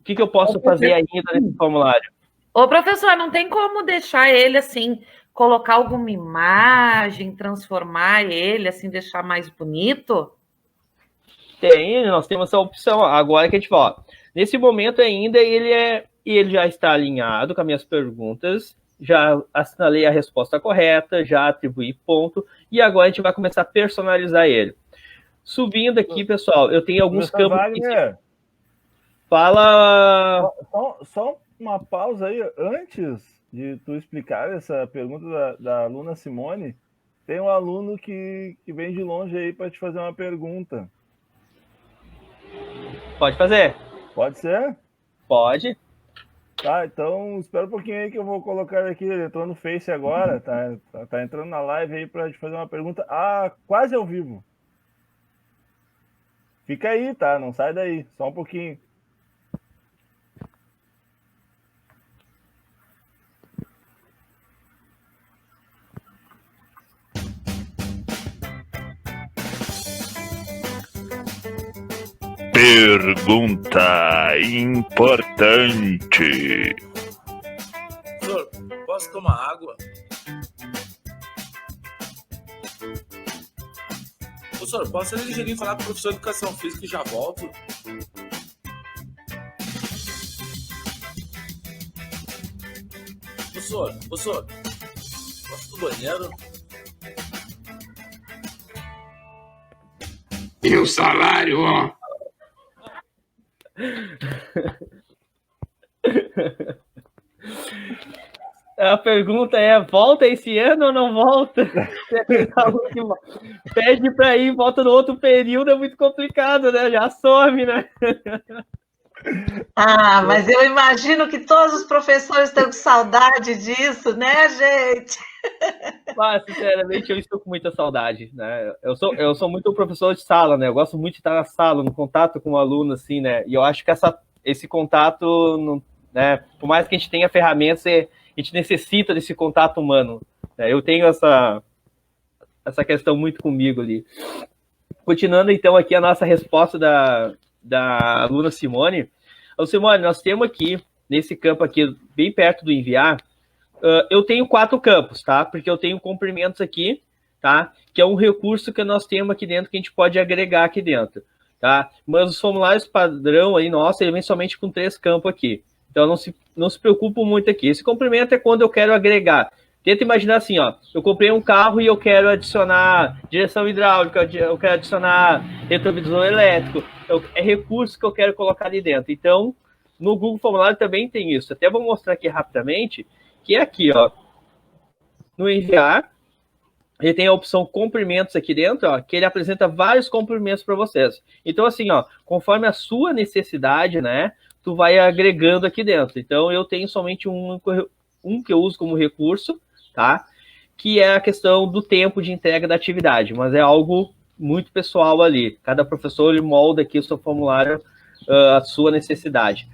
O que eu posso fazer ainda nesse formulário? Ô, professor, não tem como deixar ele assim, colocar alguma imagem, transformar ele, assim, deixar mais bonito? Tem, nós temos essa opção. Agora que a gente fala, nesse momento ainda ele já está alinhado com as minhas perguntas, já assinalei a resposta correta, já atribuí ponto, e agora a gente vai começar a personalizar ele. Subindo aqui, pessoal, eu tenho alguns campos... Wagner, fala... Só uma pausa aí, antes de tu explicar essa pergunta da aluna Simone, tem um aluno que vem de longe aí para te fazer uma pergunta. Pode fazer? Pode ser? Pode. Tá, então espera um pouquinho aí que eu vou colocar aqui, ele entrou no Face agora, tá entrando na live aí para te fazer uma pergunta, quase ao vivo. Fica aí, tá? Não sai daí, só um pouquinho. Pergunta importante. Professor, posso tomar água? Professor, posso ser ligeirinho falar com o professor de Educação Física e já volto? Professor, posso ir no banheiro? E o salário, ó. A pergunta é, volta esse ano ou não volta? Pede para ir, volta no outro período, é muito complicado, né? Já some, né? Ah, mas eu imagino que todos os professores estão com saudade disso, né, gente? Mas, sinceramente, eu estou com muita saudade, né? Eu sou muito professor de sala, né? Eu gosto muito de estar na sala, no contato com o aluno, assim, né? E eu acho que esse contato, né? Por mais que a gente tenha ferramentas, a gente necessita desse contato humano, né? Eu tenho essa questão muito comigo ali. Continuando, então, aqui a nossa resposta da aluna Simone. Então, Simone, nós temos aqui, nesse campo aqui, bem perto do enviar, eu tenho 4 campos, tá? Porque eu tenho comprimentos aqui, tá? Que é um recurso que nós temos aqui dentro, que a gente pode agregar aqui dentro, tá? Mas os formulários padrão aí, nossa, ele vem somente com 3 campos aqui. Então, não se preocupe muito aqui. Esse comprimento é quando eu quero agregar. Tenta imaginar assim, ó. Eu comprei um carro e eu quero adicionar direção hidráulica, eu quero adicionar retrovisor elétrico. É recurso que eu quero colocar ali dentro. Então, no Google Formulário também tem isso. Até vou mostrar aqui rapidamente, que é aqui, ó. No enviar, ele tem a opção comprimentos aqui dentro, ó, que ele apresenta vários comprimentos para vocês. Então, assim, ó, conforme a sua necessidade, né, tu vai agregando aqui dentro. Então, eu tenho somente um que eu uso como recurso, tá? Que é a questão do tempo de entrega da atividade, mas é algo muito pessoal ali. Cada professor ele molda aqui o seu formulário, a sua necessidade.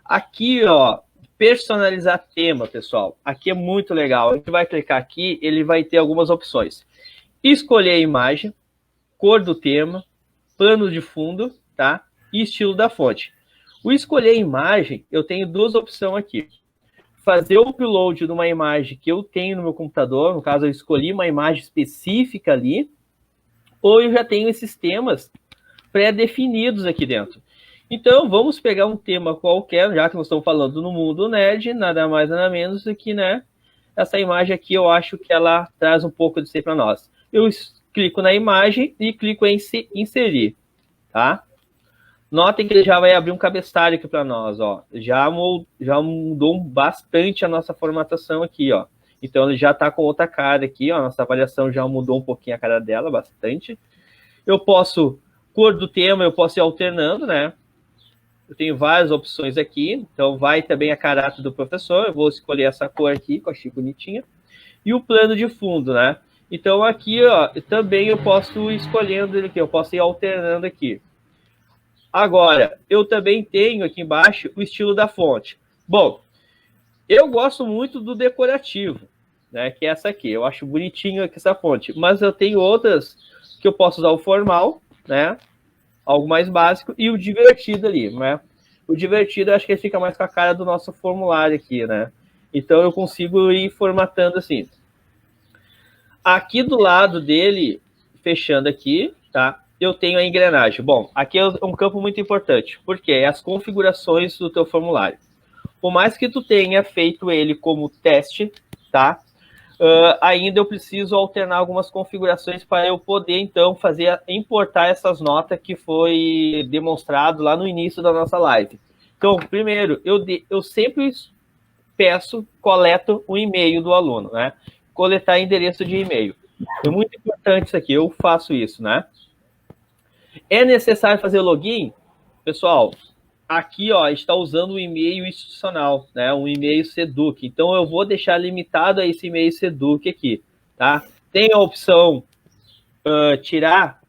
Aqui, ó, personalizar tema, pessoal. Aqui é muito legal. A gente vai clicar aqui, ele vai ter algumas opções. Escolher a imagem, cor do tema, pano de fundo, tá? E estilo da fonte. O escolher a imagem, eu tenho 2 opções aqui. Fazer o upload de uma imagem que eu tenho no meu computador, no caso eu escolhi uma imagem específica ali, ou eu já tenho esses temas pré-definidos aqui dentro. Então, vamos pegar um tema qualquer, já que nós estamos falando no mundo nerd, nada mais, nada menos do que, né, essa imagem aqui, eu acho que ela traz um pouco disso aí para nós. Eu clico na imagem e clico em inserir, tá? Notem que ele já vai abrir um cabeçalho aqui para nós, ó. Já mudou bastante a nossa formatação aqui, ó. Então, ele já está com outra cara aqui, ó. Nossa avaliação já mudou um pouquinho a cara dela, bastante. Eu posso, cor do tema, eu posso ir alternando, né? Eu tenho várias opções aqui. Então, vai também a caráter do professor. Eu vou escolher essa cor aqui, que eu achei bonitinha. E o plano de fundo, né? Então, aqui, ó, também eu posso ir escolhendo ele aqui. Eu posso ir alternando aqui. Agora, eu também tenho aqui embaixo o estilo da fonte. Bom, eu gosto muito do decorativo, né? Que é essa aqui. Eu acho bonitinho aqui essa fonte. Mas eu tenho outras que eu posso usar o formal, né? Algo mais básico. E o divertido ali, né? O divertido, eu acho que ele fica mais com a cara do nosso formulário aqui, né? Então, eu consigo ir formatando assim. Aqui do lado dele, fechando aqui, tá? Eu tenho a engrenagem. Bom, aqui é um campo muito importante, porque é as configurações do teu formulário. Por mais que tu tenha feito ele como teste, tá? Ainda eu preciso alternar algumas configurações para eu poder, então, importar essas notas que foi demonstrado lá no início da nossa live. Então, primeiro, eu sempre coleto o e-mail do aluno, né? Coletar endereço de e-mail. É muito importante isso aqui, eu faço isso, né? É necessário fazer login? Pessoal, aqui, ó, está usando o e-mail institucional, né? Um e-mail Seduc. Então, eu vou deixar limitado a esse e-mail Seduc aqui, tá? Tem a opção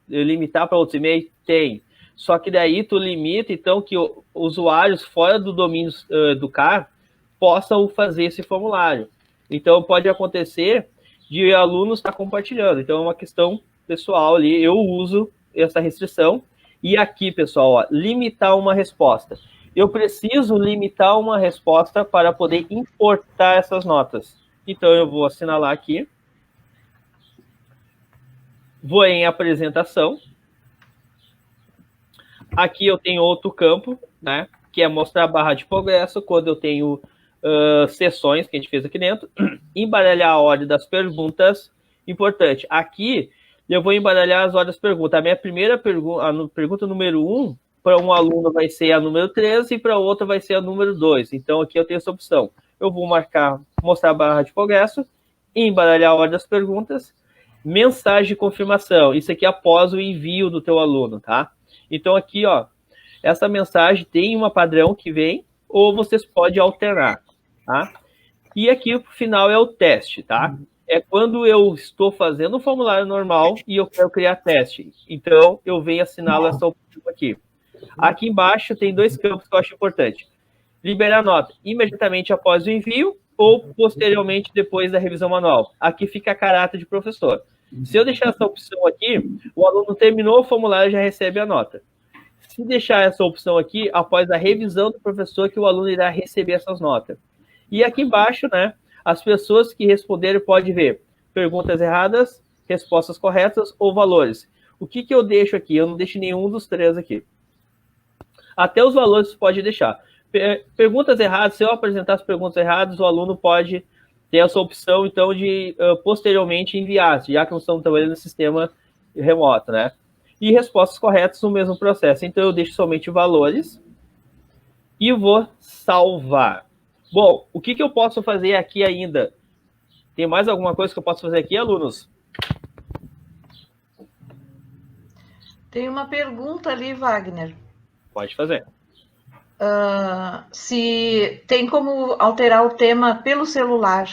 limitar para outros e-mails? Tem. Só que daí tu limita, então, que usuários fora do domínio do CAR possam fazer esse formulário. Então, pode acontecer de alunos estar compartilhando. Então, é uma questão pessoal ali. Eu uso essa restrição. E aqui, pessoal, ó, limitar uma resposta. Eu preciso limitar uma resposta para poder importar essas notas. Então, eu vou assinalar aqui. Vou em apresentação, Aqui eu tenho outro campo, né? Que é mostrar a barra de progresso, quando eu tenho sessões que a gente fez aqui dentro. Embaralhar a ordem das perguntas. Importante. Aqui eu vou embaralhar as ordens das perguntas. A minha primeira pergunta, a pergunta número 1, para um aluno vai ser a número 13 e para outra vai ser a número 2. Então aqui eu tenho essa opção. Eu vou mostrar a barra de progresso, embaralhar a ordem das perguntas, mensagem de confirmação. Isso aqui é após o envio do teu aluno, tá? Então aqui, ó, essa mensagem tem uma padrão que vem, ou vocês podem alternar, tá? E aqui o final é o teste, tá? É quando eu estou fazendo um formulário normal e eu quero criar teste. Então, eu venho assinalo essa opção aqui. Aqui embaixo tem 2 campos que eu acho importante. Liberar nota imediatamente após o envio ou posteriormente depois da revisão manual. Aqui fica a caráter de professor. Se eu deixar essa opção aqui, o aluno terminou o formulário e já recebe a nota. Se deixar essa opção aqui, após a revisão do professor, que o aluno irá receber essas notas. E aqui embaixo, né, as pessoas que responderem podem ver perguntas erradas, respostas corretas ou valores. O que eu deixo aqui? Eu não deixo nenhum dos 3 aqui. Até os valores você pode deixar. Perguntas erradas, se eu apresentar as perguntas erradas, o aluno pode ter essa opção, então, de posteriormente enviar, já que não estamos trabalhando no sistema remoto, né? E respostas corretas no mesmo processo. Então, eu deixo somente valores e vou salvar. Bom, o que eu posso fazer aqui ainda? Tem mais alguma coisa que eu posso fazer aqui, alunos? Tem uma pergunta ali, Wagner. Pode fazer. Se tem como alterar o tema pelo celular.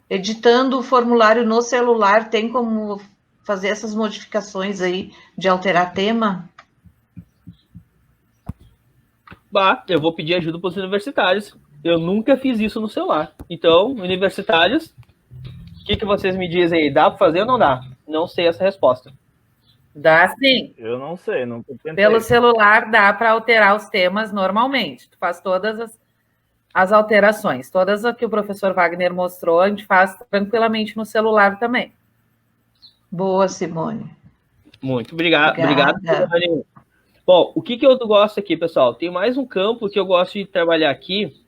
Editando o formulário no celular, tem como fazer essas modificações aí de alterar tema? Eu vou pedir ajuda para os universitários. Eu nunca fiz isso no celular. Então, universitários, o que vocês me dizem aí? Dá para fazer ou não dá? Não sei essa resposta. Dá sim. Eu não sei, não tentei. Pelo celular dá para alterar os temas normalmente. Tu faz todas as alterações. Todas as que o professor Wagner mostrou, a gente faz tranquilamente no celular também. Boa, Simone. Muito obrigado. Obrigado. Bom, o que eu gosto aqui, pessoal? Tem mais um campo que eu gosto de trabalhar aqui.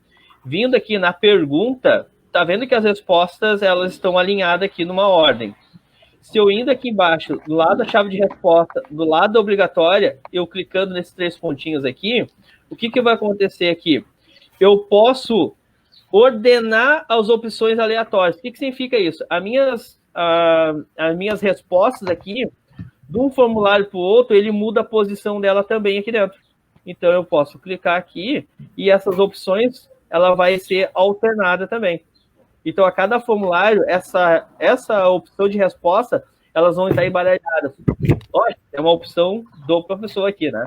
Vindo aqui na pergunta, tá vendo que as respostas elas estão alinhadas aqui numa ordem. Se eu indo aqui embaixo, do lado da chave de resposta, do lado da obrigatória, eu clicando nesses 3 pontinhos aqui, o que vai acontecer aqui? Eu posso ordenar as opções aleatórias. O que significa isso? As minhas respostas aqui, de um formulário para o outro, ele muda a posição dela também aqui dentro. Então, eu posso clicar aqui e essas opções, ela vai ser alternada também. Então, a cada formulário, essa opção de resposta, elas vão estar embaralhadas. Olha, é uma opção do professor aqui, né?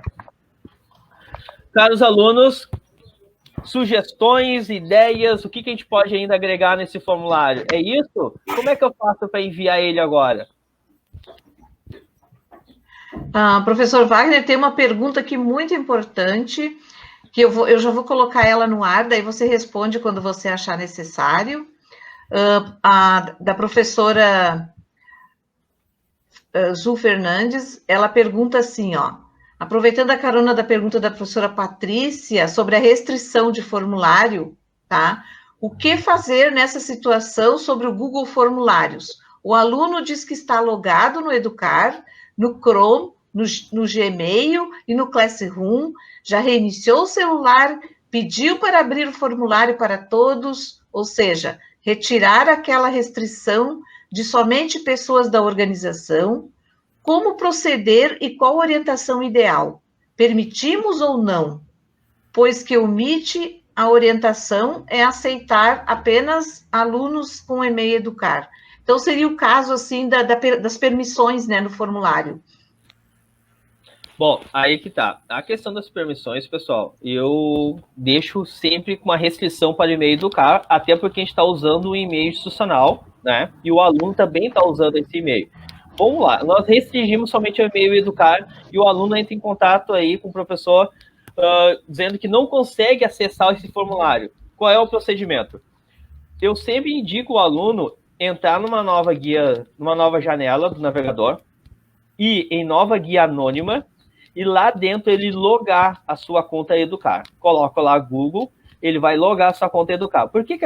Caros alunos, sugestões, ideias, o que a gente pode ainda agregar nesse formulário? É isso? Como é que eu faço para enviar ele agora? Professor Wagner, tem uma pergunta aqui muito importante, que eu já vou colocar ela no ar, daí você responde quando você achar necessário. Da professora Zu Fernandes, ela pergunta assim, ó, aproveitando a carona da pergunta da professora Patrícia sobre a restrição de formulário, tá? O que fazer nessa situação sobre o Google Formulários? O aluno diz que está logado no Educar, no Chrome, no Gmail e no Classroom, já reiniciou o celular, pediu para abrir o formulário para todos, ou seja, retirar aquela restrição de somente pessoas da organização. Como proceder e qual orientação ideal? Permitimos ou não? Pois que omite a orientação é aceitar apenas alunos com e-mail Educar. Então, seria o caso, assim, das permissões, né, no formulário. Bom, aí que tá. A questão das permissões, pessoal, eu deixo sempre com uma restrição para o e-mail Educar, até porque a gente está usando o e-mail institucional, né? E o aluno também está usando esse e-mail. Vamos lá, nós restringimos somente o e-mail Educar e o aluno entra em contato aí com o professor dizendo que não consegue acessar esse formulário. Qual é o procedimento? Eu sempre indico o aluno entrar numa nova guia, numa nova janela do navegador e em nova guia anônima e lá dentro ele logar a sua conta Educar. Coloca lá Google, ele vai logar a sua conta Educar. Por que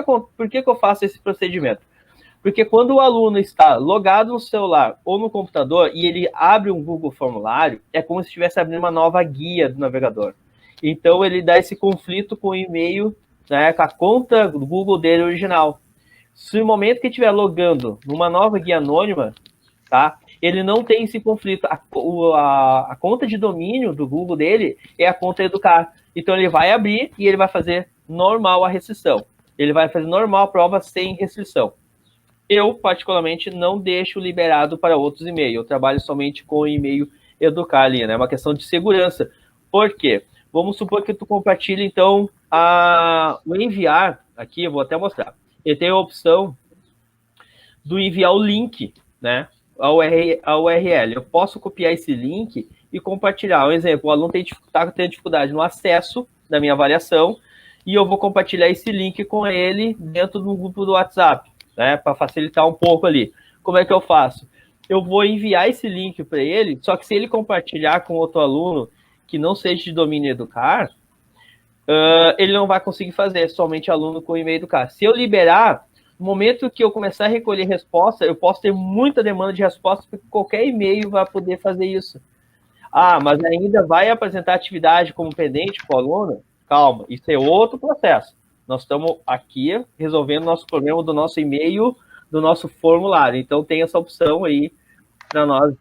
eu faço esse procedimento? Porque quando o aluno está logado no celular ou no computador e ele abre um Google Formulário, é como se estivesse abrindo uma nova guia do navegador. Então, ele dá esse conflito com o e-mail, né, com a conta do Google dele original. Se no momento que estiver logando numa nova guia anônima, tá, ele não tem esse conflito. A conta de domínio do Google dele é a conta Educar. Então, ele vai abrir e ele vai fazer normal a restrição. Ele vai fazer normal a prova sem restrição. Eu, particularmente, não deixo liberado para outros e-mails. Eu trabalho somente com o e-mail Educar ali, né? É uma questão de segurança. Por quê? Vamos supor que tu compartilha, então, o enviar, aqui eu vou até mostrar. Ele tem a opção do enviar o link, né? A URL. Eu posso copiar esse link e compartilhar. Um exemplo, o aluno está tendo dificuldade no acesso da minha avaliação e eu vou compartilhar esse link com ele dentro do grupo do WhatsApp, né, para facilitar um pouco ali. Como é que eu faço? Eu vou enviar esse link para ele, só que se ele compartilhar com outro aluno que não seja de domínio Educar, ele não vai conseguir fazer, somente aluno com e-mail Educar. Se eu liberar, no momento que eu começar a recolher resposta, eu posso ter muita demanda de resposta, porque qualquer e-mail vai poder fazer isso. Ah, mas ainda vai apresentar atividade como pendente para o aluno? Calma, isso é outro processo. Nós estamos aqui resolvendo o nosso problema do nosso e-mail, do nosso formulário. Então, tem essa opção aí para nós.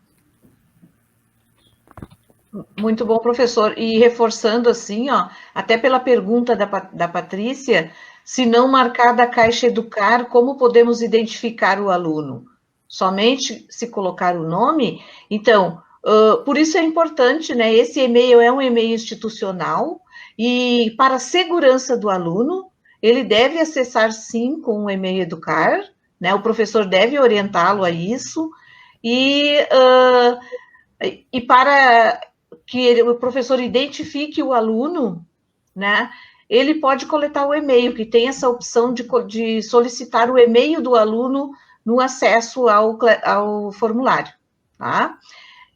Muito bom, professor. E reforçando assim, ó, até pela pergunta da Patrícia, se não marcar da caixa Educar, como podemos identificar o aluno? Somente se colocar o nome? Então, por isso é importante, né? Esse e-mail é um e-mail institucional e para a segurança do aluno, ele deve acessar sim com o e-mail Educar, né? O professor deve orientá-lo a isso e para que o professor identifique o aluno, né? Ele pode coletar o e-mail, que tem essa opção de solicitar o e-mail do aluno no acesso ao formulário, tá?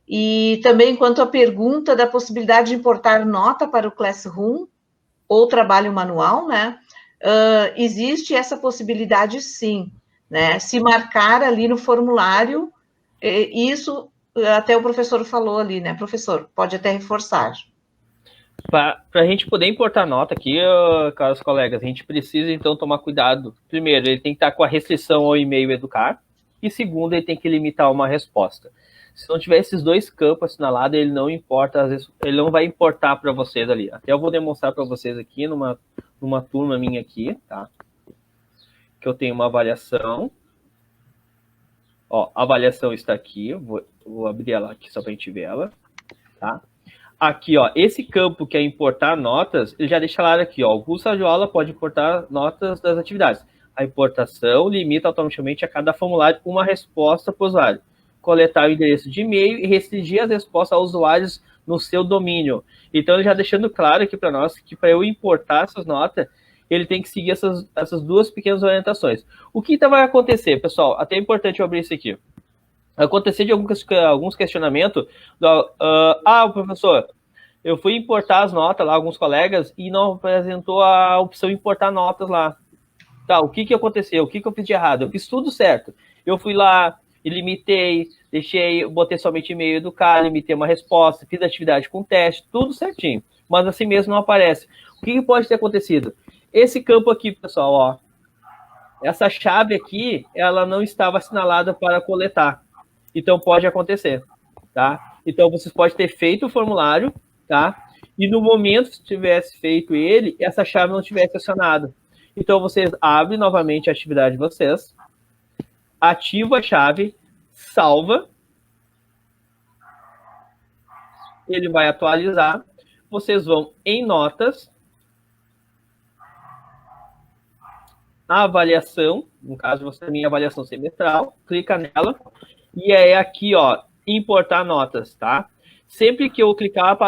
E também quanto à pergunta da possibilidade de importar nota para o Classroom ou trabalho manual, né? Existe essa possibilidade sim, né? Se marcar ali no formulário, isso até o professor falou ali, né? Professor, pode até reforçar. Para a gente poder importar nota aqui, caros colegas, a gente precisa então tomar cuidado. Primeiro, ele tem que estar com a restrição ao e-mail Educar, e segundo, ele tem que limitar uma resposta. Se não tiver esses dois campos assinalados, ele não importa, às vezes, ele não vai importar para vocês ali. Até eu vou demonstrar para vocês aqui numa turma minha aqui, tá? Que eu tenho uma avaliação. Ó, a avaliação está aqui, vou abrir ela aqui só para a gente ver ela, tá? Aqui, ó, esse campo que é importar notas, ele já deixa claro aqui, ó, o curso de aula pode importar notas das atividades. A importação limita automaticamente a cada formulário uma resposta para o usuário. Coletar o endereço de e-mail e restringir as respostas aos usuários no seu domínio. Então, ele já deixando claro aqui para nós que para eu importar essas notas, ele tem que seguir essas duas pequenas orientações. O que então vai acontecer, pessoal? Até é importante eu abrir isso aqui. Vai acontecer de alguns questionamentos. Professor, eu fui importar as notas lá, alguns colegas, e não apresentou a opção importar notas lá. Tá, o que aconteceu? O que eu fiz de errado? Eu fiz tudo certo. Eu fui lá e limitei, botei somente e-mail Educar, limitei uma resposta, fiz atividade com teste, tudo certinho. Mas assim mesmo não aparece. O que pode ter acontecido? Esse campo aqui, pessoal, ó, essa chave aqui, ela não estava assinalada para coletar. Então, pode acontecer, tá? Então, vocês podem ter feito o formulário, tá? E no momento que tivesse feito ele, essa chave não tivesse acionada. Então, vocês abrem novamente a atividade de vocês, ativa a chave, salva, ele vai atualizar, vocês vão em notas, a avaliação, no caso você tem a avaliação semestral, clica nela, e é aqui, ó, importar notas, tá? Sempre que eu clicar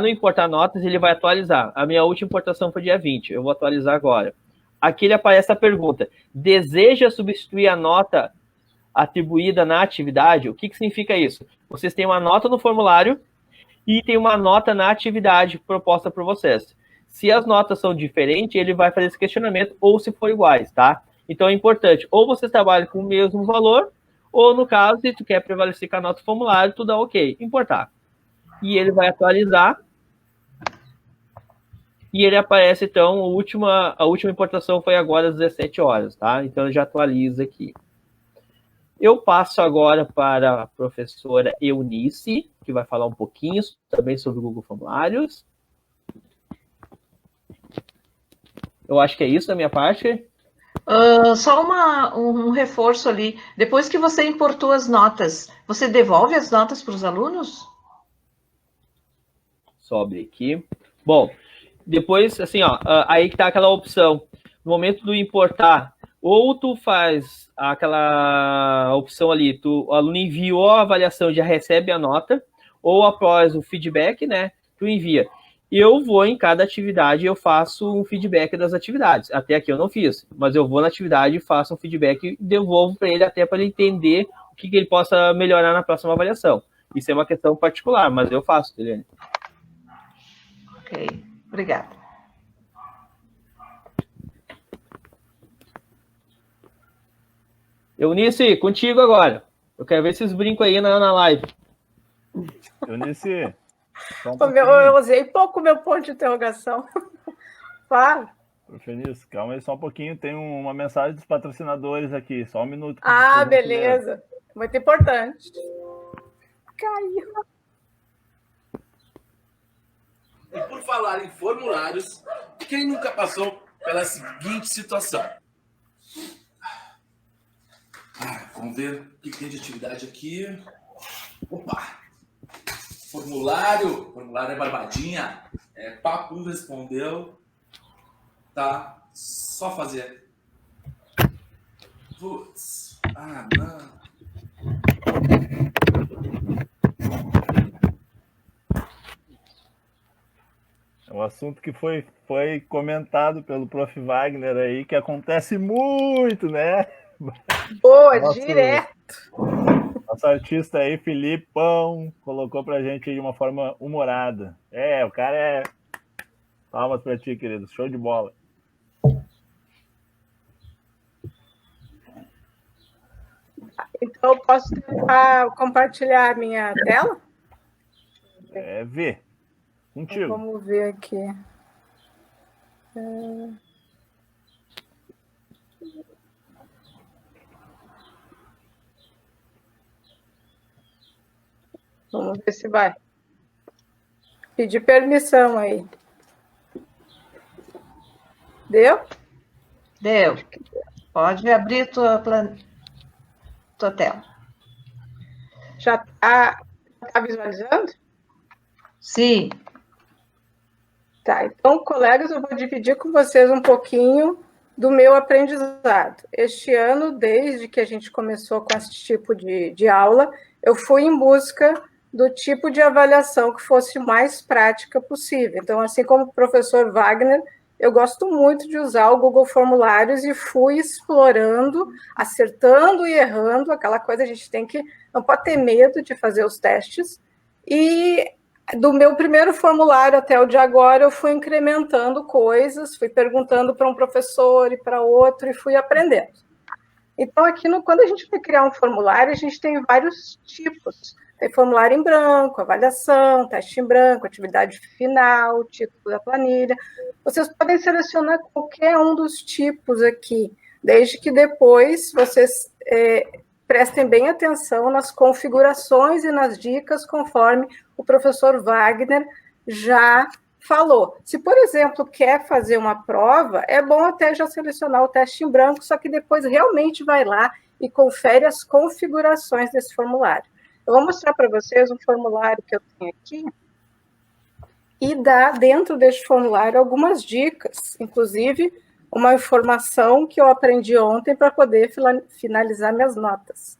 no importar notas, ele vai atualizar. A minha última importação foi dia 20, eu vou atualizar agora. Aqui ele aparece a pergunta, deseja substituir a nota atribuída na atividade? O que significa isso? Vocês têm uma nota no formulário e tem uma nota na atividade proposta por vocês. Se as notas são diferentes, ele vai fazer esse questionamento, ou se for iguais, tá? Então é importante, ou vocês trabalham com o mesmo valor, ou no caso, se tu quer prevalecer com a nota do formulário, tu dá ok, importar. E ele vai atualizar, e ele aparece, então, a última importação foi agora às 17 horas, tá? Então ele já atualiza aqui. Eu passo agora para a professora Eunice, que vai falar um pouquinho também sobre o Google Formulários. Eu acho que é isso da minha parte. Só um reforço ali. Depois que você importou as notas, você devolve as notas para os alunos? Sobe aqui. Bom, depois, assim, ó, aí que tá aquela opção. No momento do importar, ou tu faz aquela opção ali, o aluno enviou a avaliação, já recebe a nota, ou após o feedback, né, tu envia. Eu vou em cada atividade, eu faço um feedback das atividades. Até aqui eu não fiz, mas eu vou na atividade, faço um feedback e devolvo para ele, até para ele entender o que ele possa melhorar na próxima avaliação. Isso é uma questão particular, mas eu faço, Eliane. Ok, obrigada. Eunice, contigo agora. Eu quero ver esses brincos aí na live. Eunice, Eu usei pouco meu ponto de interrogação. Claro. Eunice, calma aí só um pouquinho. Tem uma mensagem dos patrocinadores aqui. Só um minuto. Ah, beleza. Muito importante. Caiu. E por falar em formulários, quem nunca passou pela seguinte situação? Vamos ver o que tem de atividade aqui. Opa! Formulário é barbadinha. Papo respondeu. Tá, só fazer. Putz, não. É um assunto que foi comentado pelo Prof. Wagner aí, que acontece muito, né? Boa, direto. Nosso artista aí, Filipão, colocou pra gente aí de uma forma humorada. O cara é... Palmas pra ti, querido. Show de bola. Então, eu posso tentar compartilhar a minha tela? Vê. Contigo. Então, vamos ver aqui. Vamos ver se vai. Pedir permissão aí. Deu? Deu. Pode abrir tua tela. Já tá visualizando? Sim. Tá, então, colegas, eu vou dividir com vocês um pouquinho do meu aprendizado. Este ano, desde que a gente começou com esse tipo de aula, eu fui em busca do tipo de avaliação que fosse mais prática possível. Então, assim como o professor Wagner, eu gosto muito de usar o Google Formulários e fui explorando, acertando e errando, aquela coisa, a gente não pode ter medo de fazer os testes. E do meu primeiro formulário até o de agora, eu fui incrementando coisas, fui perguntando para um professor e para outro e fui aprendendo. Então, aqui, quando a gente vai criar um formulário, a gente tem vários tipos. Tem formulário em branco, avaliação, teste em branco, atividade final, título da planilha. Vocês podem selecionar qualquer um dos tipos aqui, desde que depois vocês prestem bem atenção nas configurações e nas dicas, conforme o professor Wagner já falou. Se, por exemplo, quer fazer uma prova, é bom até já selecionar o teste em branco, só que depois realmente vai lá e confere as configurações desse formulário. Eu vou mostrar para vocês um formulário que eu tenho aqui e dá dentro deste formulário algumas dicas, inclusive uma informação que eu aprendi ontem para poder finalizar minhas notas.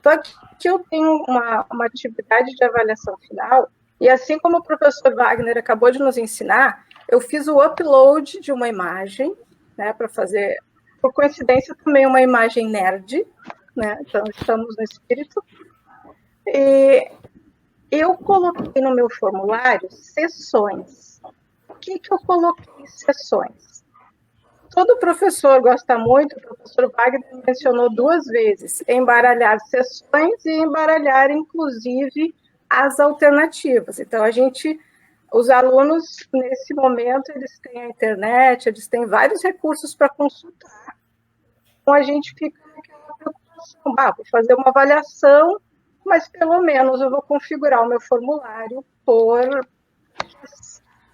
Então, aqui eu tenho uma atividade de avaliação final e, assim como o professor Wagner acabou de nos ensinar, eu fiz o upload de uma imagem, né, para fazer, por coincidência, também uma imagem nerd, né, então estamos no espírito. E eu coloquei no meu formulário sessões. O que eu coloquei sessões? Todo professor gosta muito, o professor Wagner mencionou 2 vezes, embaralhar sessões e embaralhar, inclusive, as alternativas. Então, os alunos, nesse momento, eles têm a internet, eles têm vários recursos para consultar. Então, a gente fica naquela preocupação, vou fazer uma avaliação, mas pelo menos eu vou configurar o meu formulário por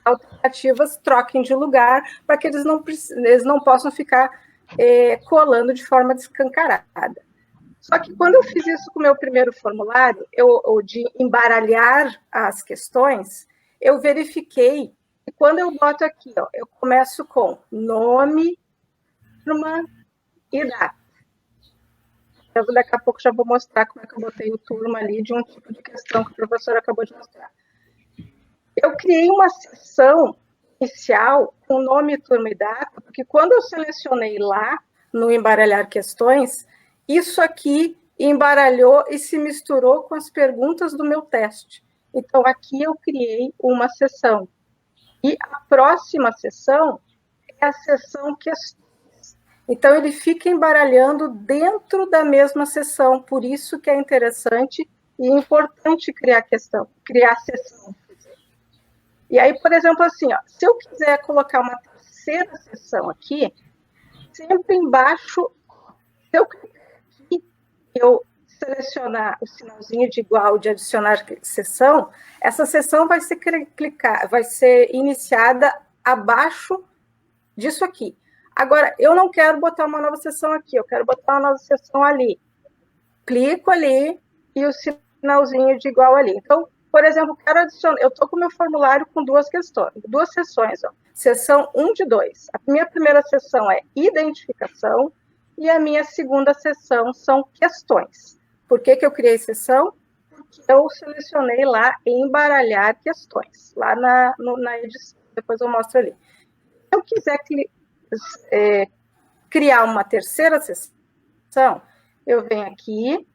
alternativas troquem de lugar, para que eles não possam ficar colando de forma descancarada. Só que quando eu fiz isso com o meu primeiro formulário, de embaralhar as questões, eu verifiquei que quando eu boto aqui, eu começo com nome, turma e data. Daqui a pouco já vou mostrar como é que eu botei o turma ali de um tipo de questão que o professor acabou de mostrar. Eu criei uma seção inicial com nome, turma e data, porque quando eu selecionei lá, no embaralhar questões, isso aqui embaralhou e se misturou com as perguntas do meu teste. Então, aqui eu criei uma seção. E a próxima seção é a seção questões. Então, ele fica embaralhando dentro da mesma seção, por isso que é interessante e importante criar sessão. E aí, por exemplo, assim, se eu quiser colocar uma terceira seção aqui, sempre embaixo, se eu clicar aqui, eu selecionar o sinalzinho de igual de adicionar seção, essa seção vai ser iniciada abaixo disso aqui. Agora, eu não quero botar uma nova seção aqui, eu quero botar uma nova seção ali. Clico ali e o sinalzinho de igual ali. Então, por exemplo, quero adicionar, eu estou com o meu formulário com 2 sessões. Seção 1 de 2. A minha primeira sessão é identificação e a minha segunda sessão são questões. Por que eu criei sessão? Porque eu selecionei lá embaralhar questões, lá na edição, depois eu mostro ali. Se eu quiser criar uma terceira sessão, eu venho aqui,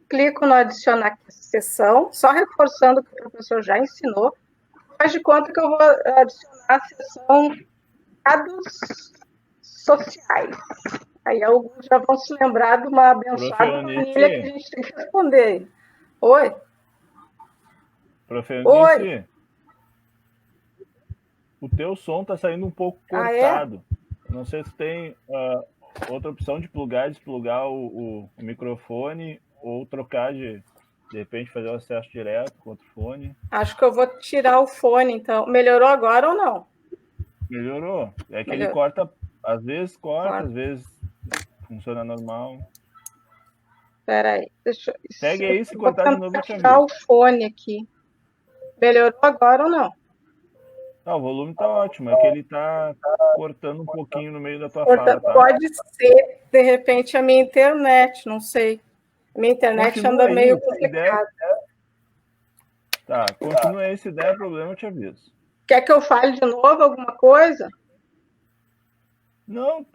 clico no adicionar sessão, só reforçando o que o professor já ensinou, faz de conta que eu vou adicionar a sessão dados sociais. Aí alguns já vão se lembrar de uma abençoada planilha que a gente tem que responder. Oi? Oi? O teu som está saindo um pouco cortado. Não sei se tem outra opção de plugar e desplugar o microfone ou trocar de repente fazer o acesso direto com outro fone. Acho que eu vou tirar o fone, então. Melhorou agora ou não? Melhorou. É que ele corta, às vezes corta, às vezes funciona normal. Espera aí, Segue aí, se cortar de novo eu te aviso. Vou tirar o fone aqui. Melhorou agora ou não? O volume tá ótimo, é que ele tá cortando um pouquinho no meio da tua fala, tá? Pode ser, de repente, a minha internet, não sei. A minha internet anda meio complicada. Tá, continua aí, se der problema eu te aviso. Quer que eu fale de novo alguma coisa? Não,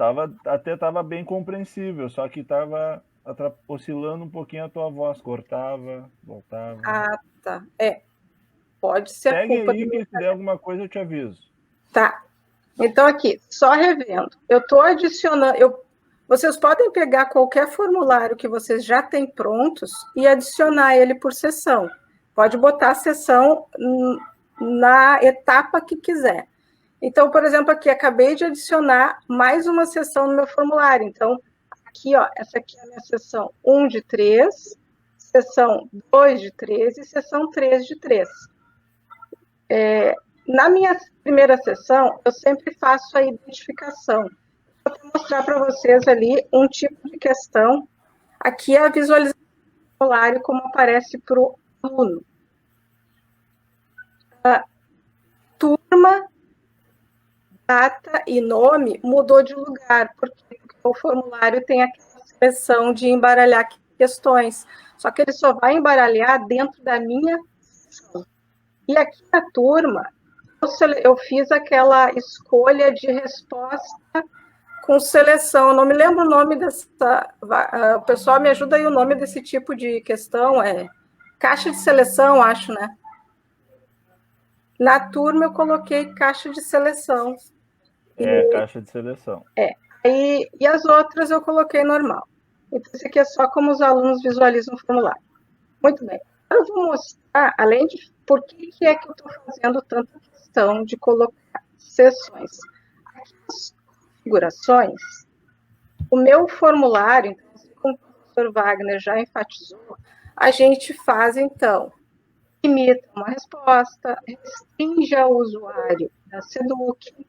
até tava bem compreensível, só que tava oscilando um pouquinho a tua voz, cortava, voltava. Ah, tá. Pode ser Segue a culpa aí, que se der alguma coisa eu te aviso. Tá. Então, aqui, só revendo. Eu estou adicionando... Vocês podem pegar qualquer formulário que vocês já têm prontos e adicionar ele por sessão. Pode botar a sessão na etapa que quiser. Então, por exemplo, aqui, acabei de adicionar mais uma sessão no meu formulário. Então, aqui, essa aqui é a minha sessão 1 de 3, sessão 2 de 3 e sessão 3 de 3. Na minha primeira sessão, eu sempre faço a identificação. Vou mostrar para vocês ali um tipo de questão. Aqui é a visualização do formulário como aparece para o aluno. Turma, data e nome mudou de lugar, porque o formulário tem aquela seleção de embaralhar questões. Só que ele só vai embaralhar dentro da minha sessão. E aqui na turma, eu fiz aquela escolha de resposta com seleção. Eu não me lembro o nome dessa... O pessoal me ajuda aí, o nome desse tipo de questão é caixa de seleção, acho, né? Na turma eu coloquei caixa de seleção. Caixa de seleção. E as outras eu coloquei normal. Então, isso aqui é só como os alunos visualizam o formulário. Muito bem. Eu vou mostrar, além de por que é que eu estou fazendo tanta questão de colocar sessões. Aqui nas configurações, o meu formulário, então, como o professor Wagner já enfatizou, a gente faz, então, limita uma resposta, restringe ao usuário da SEDUC,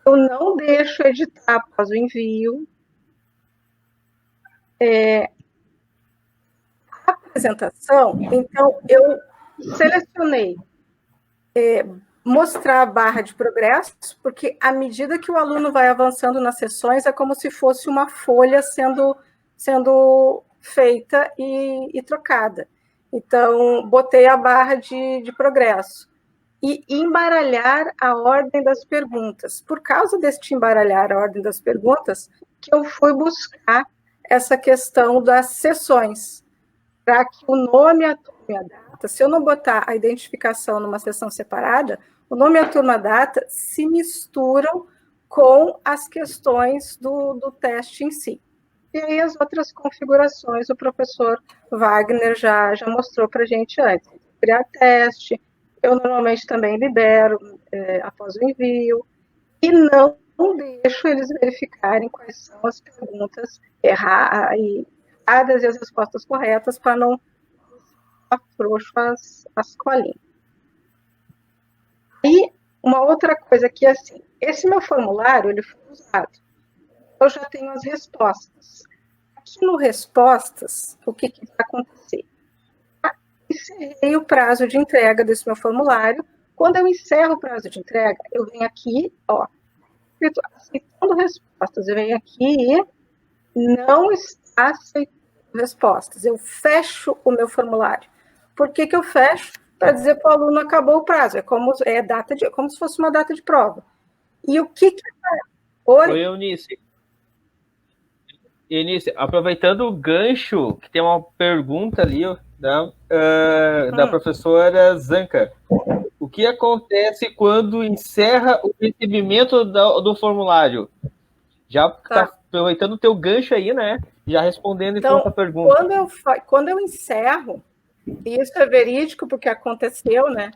eu não deixo editar após o envio. A apresentação, então, eu selecionei mostrar a barra de progresso, porque à medida que o aluno vai avançando nas sessões, é como se fosse uma folha sendo feita e trocada. Então, botei a barra de progresso. E embaralhar a ordem das perguntas. Por causa deste embaralhar a ordem das perguntas, que eu fui buscar essa questão das sessões, para que o nome, a turma e a data, se eu não botar a identificação numa sessão separada, o nome, a turma, a data se misturam com as questões do teste em si. E aí as outras configurações o professor Wagner já mostrou para a gente antes. Criar teste, eu normalmente também libero após o envio, e não deixo eles verificarem quais são as perguntas erradas e as respostas corretas, para não afrouxo as colinhas. E uma outra coisa que, assim, esse meu formulário, ele foi usado. Eu já tenho as respostas. Aqui no Respostas, o que vai acontecer? Encerrei o prazo de entrega desse meu formulário. Quando eu encerro o prazo de entrega, eu venho aqui, ó, escrito aceitando respostas. Eu venho aqui e não está aceitando respostas. Eu fecho o meu formulário. Por que eu fecho? Para dizer para o aluno acabou o prazo. É como se fosse uma data de prova. E o que Oi, Eunice. Eunice, aproveitando o gancho, que tem uma pergunta ali da professora Zanca. O que acontece quando encerra o recebimento do formulário? Já está aproveitando o teu gancho aí, né? Já respondendo então a pergunta. Quando eu encerro, e isso é verídico porque aconteceu, né?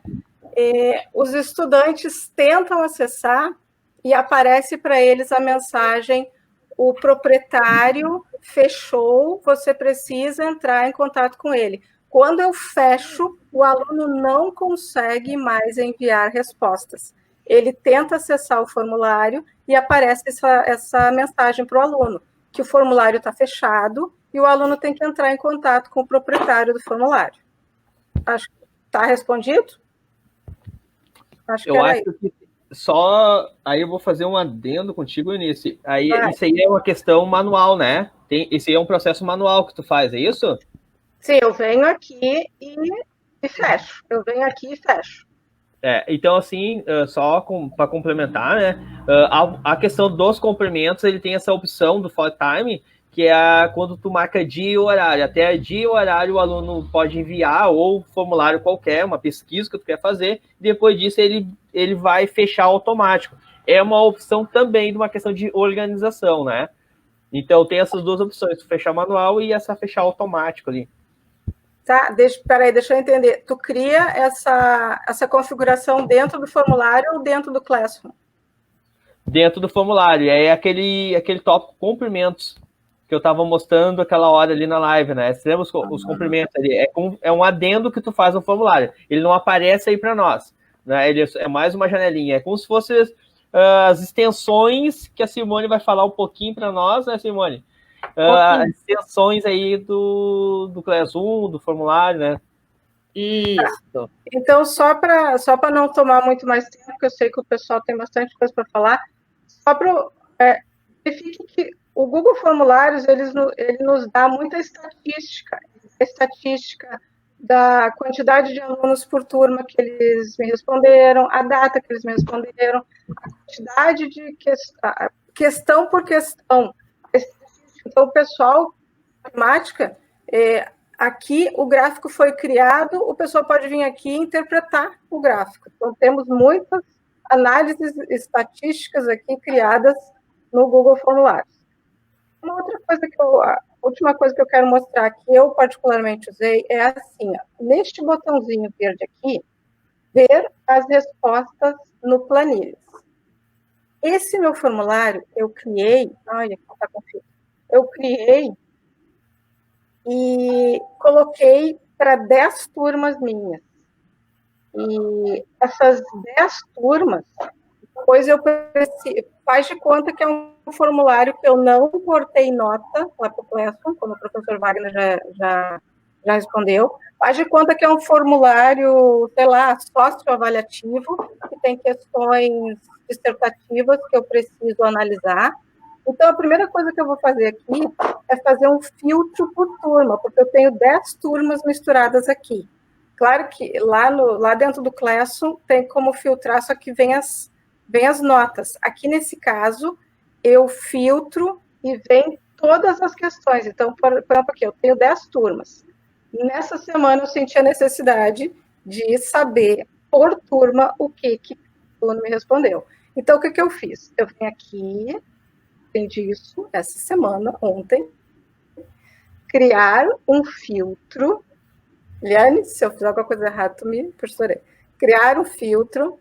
Os estudantes tentam acessar e aparece para eles a mensagem: o proprietário fechou, você precisa entrar em contato com ele. Quando eu fecho, o aluno não consegue mais enviar respostas. Ele tenta acessar o formulário e aparece essa mensagem para o aluno, que o formulário está fechado e o aluno tem que entrar em contato com o proprietário do formulário. Acho que está respondido? Eu acho que só... Aí eu vou fazer um adendo contigo, Eunice. Isso aí é uma questão manual, né? Esse é um processo manual que tu faz, é isso? Sim, eu venho aqui e fecho. Eu venho aqui e fecho. Então, assim, só para complementar, né? A questão dos complementos, ele tem essa opção do for time, que é quando tu marca dia e horário. Até dia e horário o aluno pode enviar, ou formulário qualquer, uma pesquisa que tu quer fazer, e depois disso ele vai fechar automático. É uma opção também de uma questão de organização, né? Então tem essas duas opções, fechar manual e essa fechar automático ali. Tá, deixa eu entender. Tu cria essa configuração dentro do formulário ou dentro do Classroom? Dentro do formulário. É aquele tópico cumprimentos que eu estava mostrando aquela hora ali na live, né? Você lembra os cumprimentos ali? É um adendo que tu faz no formulário. Ele não aparece aí para nós, né? Ele é mais uma janelinha. É como se fossem as extensões que a Simone vai falar um pouquinho para nós, né, Simone? As extensões aí do Classroom, do formulário, né? Isso. Tá. Então, só para não tomar muito mais tempo, porque eu sei que o pessoal tem bastante coisa para falar, só para verifique que o Google Formulários ele nos dá muita estatística da quantidade de alunos por turma que eles me responderam, a data que eles me responderam, a quantidade de questão por questão. Então, o pessoal, matemática, aqui o gráfico foi criado, o pessoal pode vir aqui e interpretar o gráfico. Então, temos muitas análises estatísticas aqui criadas no Google Formulários. Uma outra coisa a última coisa que eu quero mostrar, que eu particularmente usei, é assim, ó, neste botãozinho verde aqui, ver as respostas no Planilhas. Esse meu formulário, eu criei, olha, está confio. Eu criei e coloquei para 10 turmas minhas. E essas 10 turmas, depois eu faz de conta que é um formulário que eu não cortei nota lá para o Classroom, como o professor Wagner já respondeu. Faz de conta que é um formulário, sei lá, socioavaliativo, que tem questões dissertativas que eu preciso analisar. Então, a primeira coisa que eu vou fazer aqui é fazer um filtro por turma, porque eu tenho 10 turmas misturadas aqui. Claro que lá dentro do Classroom tem como filtrar, só que vem as notas. Aqui, nesse caso, eu filtro e vem todas as questões. Então, por exemplo, aqui, eu tenho 10 turmas. Nessa semana, eu senti a necessidade de saber, por turma, o que o aluno me respondeu. Então, o que eu fiz? Eu vim aqui, aprendi isso essa semana, ontem, criar um filtro. Liane, se eu fizer alguma coisa errada, tu me professorei. Criar um filtro.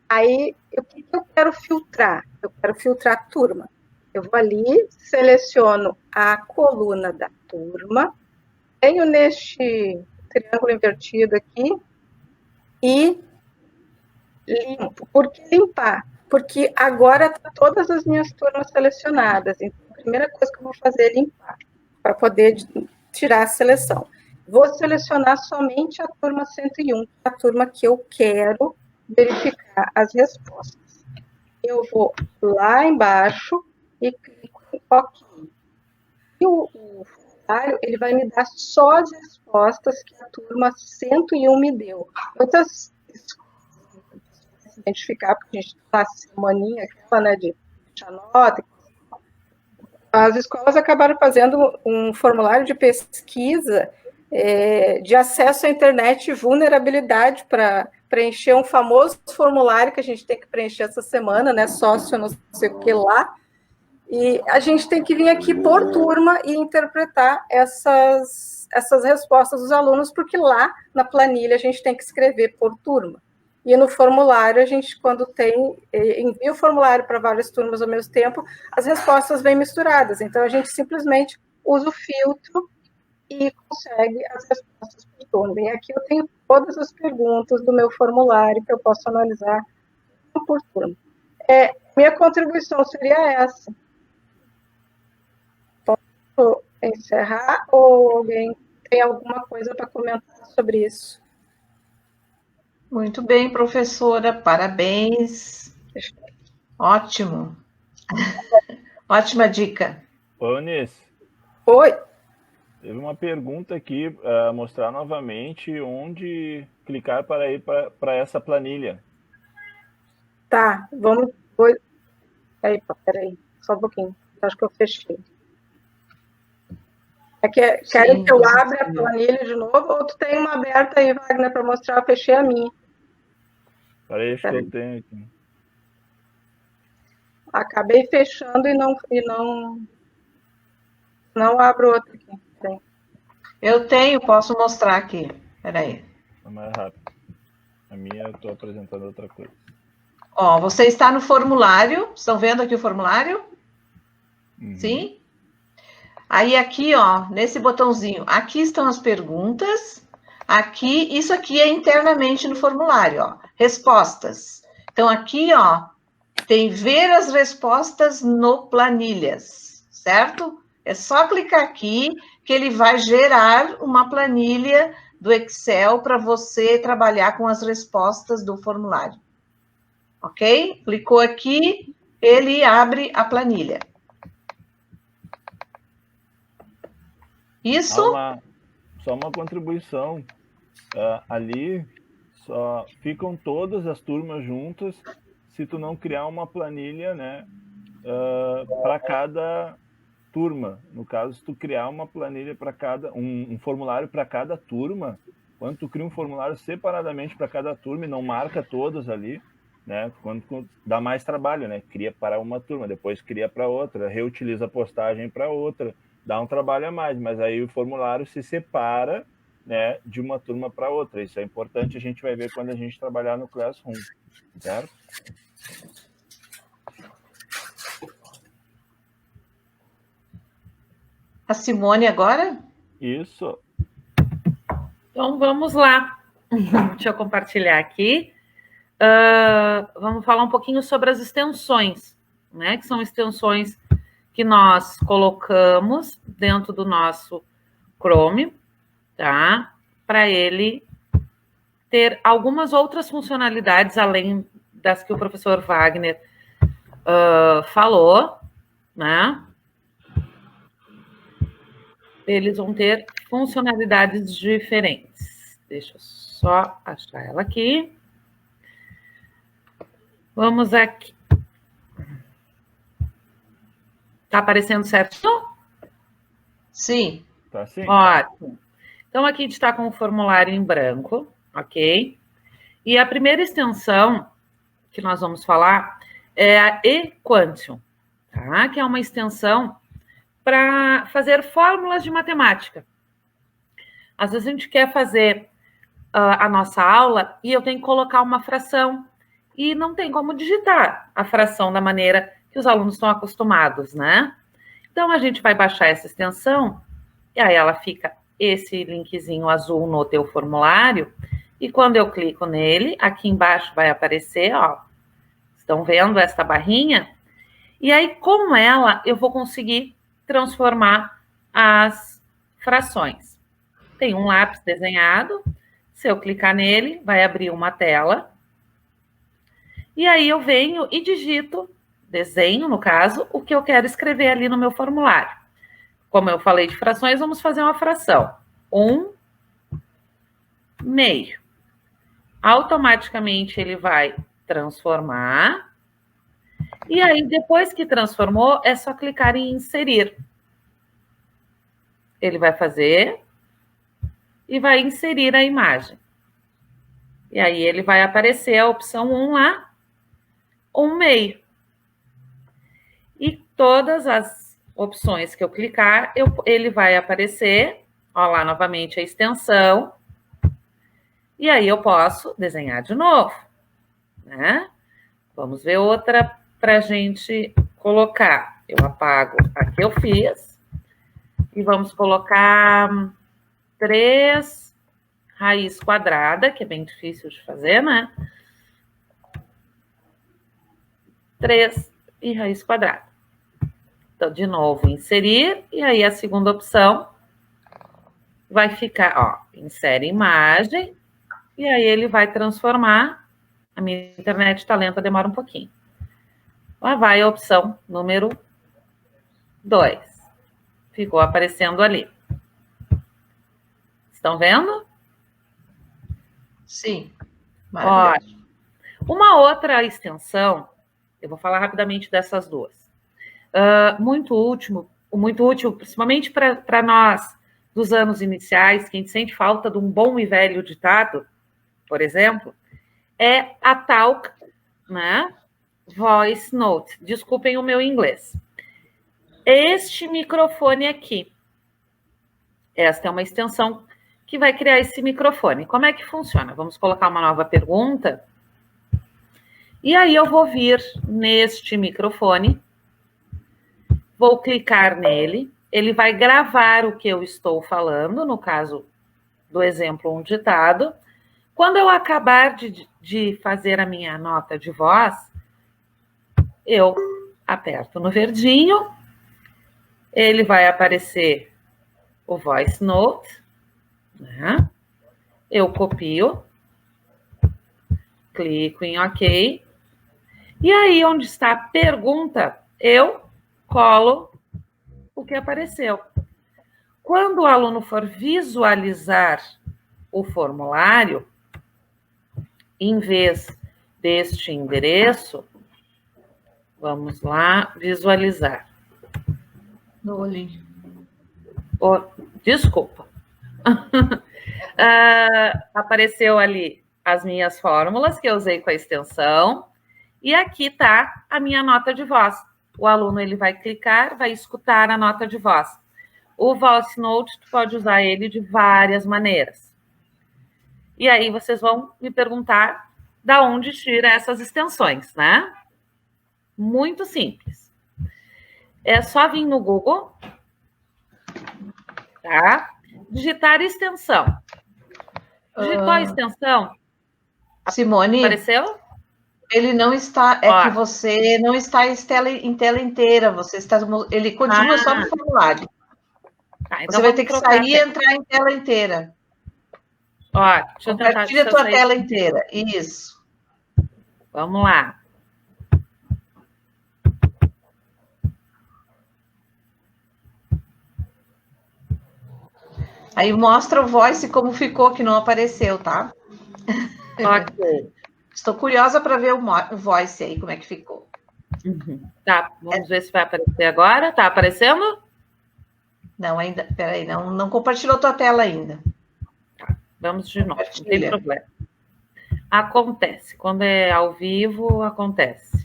Aí, o que eu quero filtrar? Eu quero filtrar a turma. Eu vou ali, seleciono a coluna da turma, tenho neste triângulo invertido aqui e limpo. Por que limpar? Porque agora tá todas as minhas turmas selecionadas. Então, a primeira coisa que eu vou fazer é limpar, para poder tirar a seleção. Vou selecionar somente a turma 101, a turma que eu quero verificar as respostas. Eu vou lá embaixo e clico em OK. E o formulário, ele vai me dar só as respostas que a turma 101 me deu. Muitas se identificar, porque a gente está na semaninha aquela, né, de deixar nota. As escolas acabaram fazendo um formulário de pesquisa de acesso à internet e vulnerabilidade para preencher um famoso formulário que a gente tem que preencher essa semana, né, sócio não sei o que lá, e a gente tem que vir aqui por turma e interpretar essas respostas dos alunos, porque lá na planilha a gente tem que escrever por turma. E no formulário, a gente, quando envia o formulário para várias turmas ao mesmo tempo, as respostas vêm misturadas. Então, a gente simplesmente usa o filtro e consegue as respostas por turma. E aqui eu tenho todas as perguntas do meu formulário que eu posso analisar por turma. Minha contribuição seria essa. Posso encerrar ou alguém tem alguma coisa para comentar sobre isso? Muito bem, professora, parabéns. Ótimo. Ótima dica. Ô, Eunice. Oi. Teve uma pergunta aqui, mostrar novamente onde clicar para ir para essa planilha. Tá, vamos... Peraí, só um pouquinho. Acho que eu fechei. Querem que eu abra a planilha de novo? Ou tu tem uma aberta aí, Wagner, para mostrar? Eu fechei a minha. Peraí, acho que eu tenho aqui. Acabei fechando e não abro outra aqui. Tem. Eu tenho, posso mostrar aqui. Peraí. É mais rápido. A minha eu estou apresentando outra coisa. Ó, você está no formulário. Estão vendo aqui o formulário? Uhum. Sim? Aí aqui, ó, nesse botãozinho, aqui estão as perguntas. Aqui, isso aqui é internamente no formulário, ó. Respostas. Então, aqui, ó, tem ver as respostas no planilhas, certo? É só clicar aqui que ele vai gerar uma planilha do Excel para você trabalhar com as respostas do formulário. Ok? Clicou aqui, ele abre a planilha. Isso? Só uma contribuição. Ali só ficam todas as turmas juntas se tu não criar uma planilha, né, para turma. No caso, se tu criar uma planilha para cada, um formulário para cada turma, quando tu cria um formulário separadamente para cada turma e não marca todas ali, né? Quando dá mais trabalho, né? Cria para uma turma, depois cria para outra, reutiliza a postagem para outra, dá um trabalho a mais, mas aí o formulário se separa, né, de uma turma para outra. Isso é importante, a gente vai ver quando a gente trabalhar no Classroom, certo? A Simone agora? Isso. Então, vamos lá. Deixa eu compartilhar aqui. Vamos falar um pouquinho sobre as extensões, né? Que são extensões que nós colocamos dentro do nosso Chrome, tá? Para ele ter algumas outras funcionalidades, além das que o professor Wagner falou, né? Eles vão ter funcionalidades diferentes. Deixa eu só achar ela aqui. Vamos aqui. Tá aparecendo certinho? Sim. Tá sim. Ótimo. Então, aqui a gente está com o formulário em branco, ok? E a primeira extensão que nós vamos falar é a eQuantium, tá? Que é uma extensão para fazer fórmulas de matemática. Às vezes a gente quer fazer a nossa aula e eu tenho que colocar uma fração e não tem como digitar a fração da maneira que os alunos estão acostumados, né? Então, a gente vai baixar essa extensão e aí ela fica esse linkzinho azul no teu formulário e quando eu clico nele, aqui embaixo vai aparecer, ó, estão vendo esta barrinha? E aí, com ela, eu vou conseguir transformar as frações. Tem um lápis desenhado, se eu clicar nele, vai abrir uma tela. E aí eu venho e digito, desenho, no caso, o que eu quero escrever ali no meu formulário. Como eu falei de frações, vamos fazer uma fração. 1/2. Automaticamente ele vai transformar. E aí, depois que transformou, é só clicar em inserir. Ele vai fazer e vai inserir a imagem. E aí ele vai aparecer a opção 1 lá, 1/2. E todas as opções que eu clicar, ele vai aparecer, ó lá novamente a extensão, e aí eu posso desenhar de novo, né? Vamos ver outra para a gente colocar. Eu apago a que eu fiz e vamos colocar 3 raiz quadrada, que é bem difícil de fazer, né? 3 e raiz quadrada. Então, de novo, inserir, e aí a segunda opção vai ficar, ó, insere imagem, e aí ele vai transformar. A minha internet está lenta, demora um pouquinho. Lá vai a opção número 2. Ficou aparecendo ali. Estão vendo? Sim. Ótimo. Uma outra extensão, eu vou falar rapidamente dessas duas. Muito útil, principalmente para nós dos anos iniciais, que a gente sente falta de um bom e velho ditado, por exemplo, é a Talk, né? Voice Note. Desculpem o meu inglês. Este microfone aqui. Esta é uma extensão que vai criar esse microfone. Como é que funciona? Vamos colocar uma nova pergunta. E aí eu vou vir neste microfone, vou clicar nele, ele vai gravar o que eu estou falando, no caso do exemplo, um ditado. Quando eu acabar de fazer a minha nota de voz, eu aperto no verdinho, ele vai aparecer o Voice Note, né? Eu copio, clico em OK, e aí onde está a pergunta, eu colo o que apareceu. Quando o aluno for visualizar o formulário, em vez deste endereço, vamos lá, visualizar. No olhinho. Desculpa. Apareceu ali as minhas fórmulas que eu usei com a extensão. E aqui está a minha nota de voz. O aluno ele vai clicar, vai escutar a nota de voz. O Voice Note, tu pode usar ele de várias maneiras. E aí vocês vão me perguntar da onde tira essas extensões, né? Muito simples. É só vir no Google, tá? Digitar extensão. Digitou a extensão? Simone, Apareceu? ele não está, que você não está em tela inteira, você está, ele continua só no formulário. Tá, então você vai ter que sair e entrar em tela inteira. Deixa eu tentar. Compartilha a tua tela inteira, isso. Vamos lá. Aí mostra o voice como ficou, que não apareceu, tá? Ok. Estou curiosa para ver o voice aí, como é que ficou. Tá, vamos ver se vai aparecer agora. Tá aparecendo? Não, ainda. Peraí, não compartilhou tua tela ainda. Tá, vamos de novo, não tem problema. Acontece. Quando é ao vivo, acontece.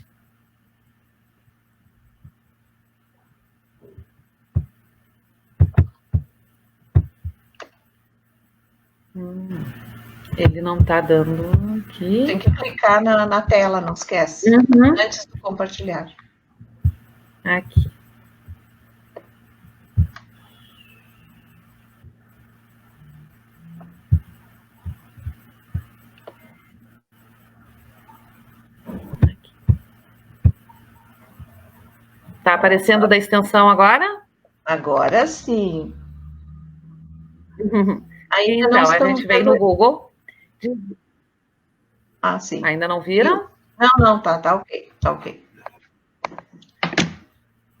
Ele não está dando aqui. Tem que clicar na tela, não esquece. Antes de compartilhar. Aqui. Tá aparecendo da extensão agora? Agora sim. Ainda então, a gente veio no Google. Sim. Ainda não viram? Não, tá ok, tá ok.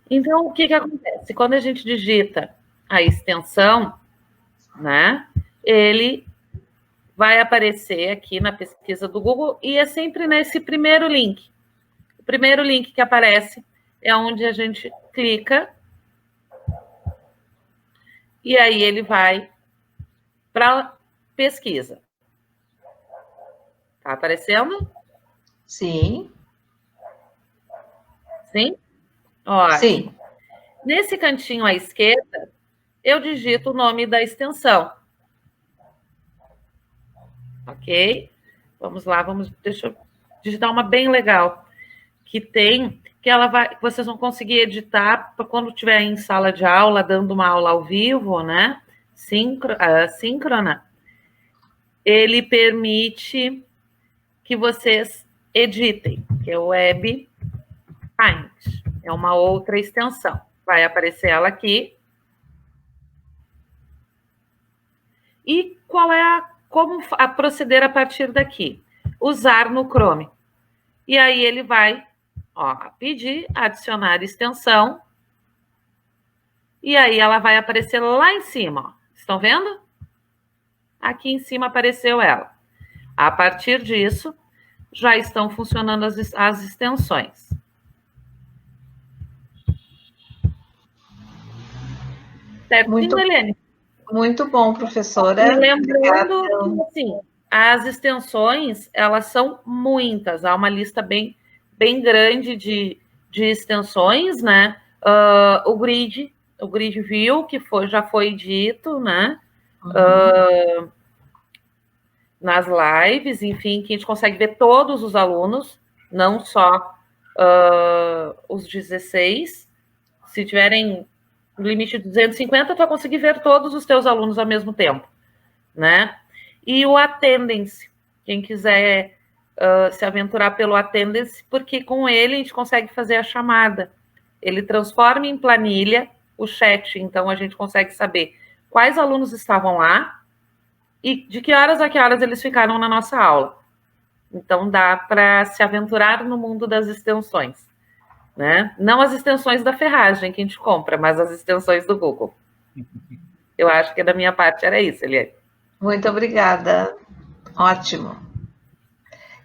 Então, o que acontece? Quando a gente digita a extensão, né, ele vai aparecer aqui na pesquisa do Google e é sempre nesse primeiro link. O primeiro link que aparece é onde a gente clica e aí ele vai para pesquisa. Tá aparecendo? Sim. Sim? Sim. Nesse cantinho à esquerda, eu digito o nome da extensão. Ok? Vamos lá, deixa eu digitar uma bem legal. Vocês vão conseguir editar quando estiver em sala de aula, dando uma aula ao vivo, né? Síncrona. Ele permite que vocês editem, que é o Web Paint. É uma outra extensão. Vai aparecer ela aqui. E como proceder a partir daqui? Usar no Chrome. E aí ele vai pedir, adicionar extensão. E aí ela vai aparecer lá em cima. Estão vendo? Aqui em cima apareceu ela. A partir disso, já estão funcionando as extensões. Certo, Helene? Muito bom, professora. E lembrando que, assim, as extensões, elas são muitas. Há uma lista bem grande de extensões, né? O Grid View, que já foi dito, né? Nas lives, enfim, que a gente consegue ver todos os alunos, não só os 16. Se tiverem no limite de 250, tu vai conseguir ver todos os teus alunos ao mesmo tempo, né? E o Attendance, quem quiser se aventurar pelo Attendance, porque com ele a gente consegue fazer a chamada. Ele transforma em planilha o chat, então a gente consegue saber quais alunos estavam lá e de que horas a que horas eles ficaram na nossa aula. Então dá para se aventurar no mundo das extensões. Né? Não as extensões da ferragem que a gente compra, mas as extensões do Google. Eu acho que da minha parte era isso, Eliane. Muito obrigada. Ótimo.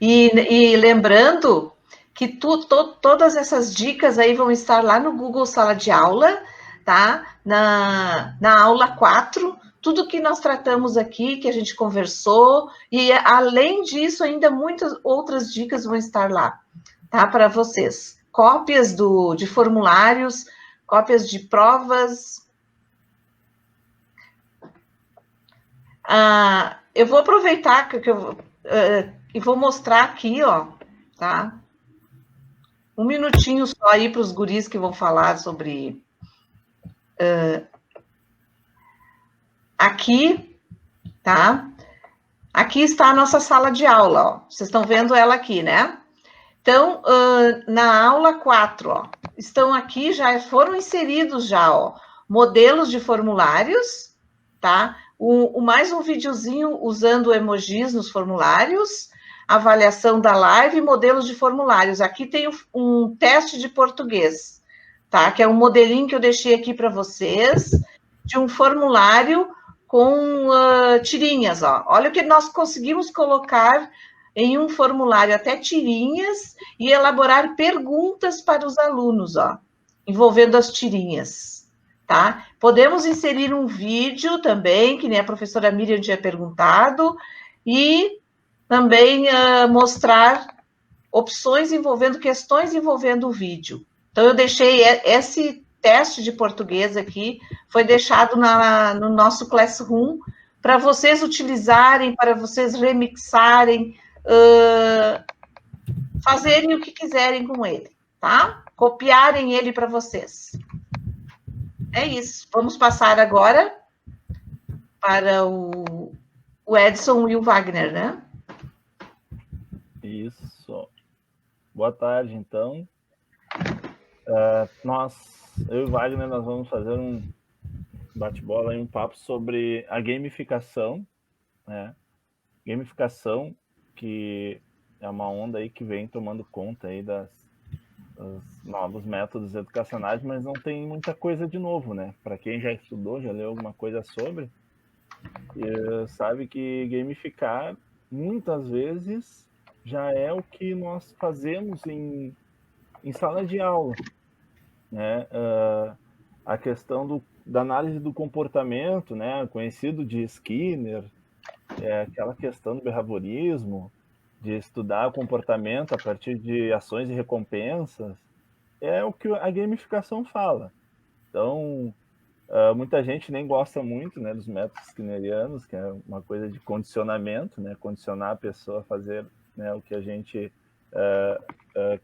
E lembrando que todas essas dicas aí vão estar lá no Google Sala de Aula, tá? Na aula 4, tudo que nós tratamos aqui, que a gente conversou, e além disso, ainda muitas outras dicas vão estar lá, tá? Para vocês. Cópias de formulários, cópias de provas. Eu vou aproveitar e vou mostrar aqui, ó, tá? Um minutinho só aí para os guris que vão falar sobre... aqui, tá? Aqui está a nossa sala de aula, ó. Vocês estão vendo ela aqui, né? Então, na aula 4, ó, estão aqui, já foram inseridos já, ó, modelos de formulários, tá? Mais um videozinho usando emojis nos formulários, avaliação da live e modelos de formulários. Aqui tem um teste de português, tá? Que é um modelinho que eu deixei aqui para vocês, de um formulário com tirinhas, ó. Olha o que nós conseguimos colocar em um formulário, até tirinhas, e elaborar perguntas para os alunos, ó, envolvendo as tirinhas, tá? Podemos inserir um vídeo também, que nem a professora Miriam tinha perguntado, e também mostrar opções envolvendo, questões envolvendo o vídeo. Então, eu deixei esse teste de português aqui, foi deixado no nosso Classroom, para vocês utilizarem, para vocês remixarem, fazerem o que quiserem com ele, tá? Copiarem ele para vocês. É isso. Vamos passar agora para o Edson e o Wagner, né? Isso. Boa tarde, então. Eu e o Wagner, nós vamos fazer um bate-bola e um papo sobre a gamificação, né? Gamificação, que é uma onda aí que vem tomando conta aí dos novos métodos educacionais, mas não tem muita coisa de novo, né? Para quem já estudou, já leu alguma coisa sobre, sabe que gamificar, muitas vezes, já é o que nós fazemos em sala de aula, né? A questão da análise do comportamento, né? Conhecido de Skinner, aquela questão do behaviorismo, de estudar o comportamento a partir de ações e recompensas, é o que a gamificação fala. Então, muita gente nem gosta muito, né, dos métodos skinnerianos, que é uma coisa de condicionamento, né, condicionar a pessoa a fazer, né, o que a gente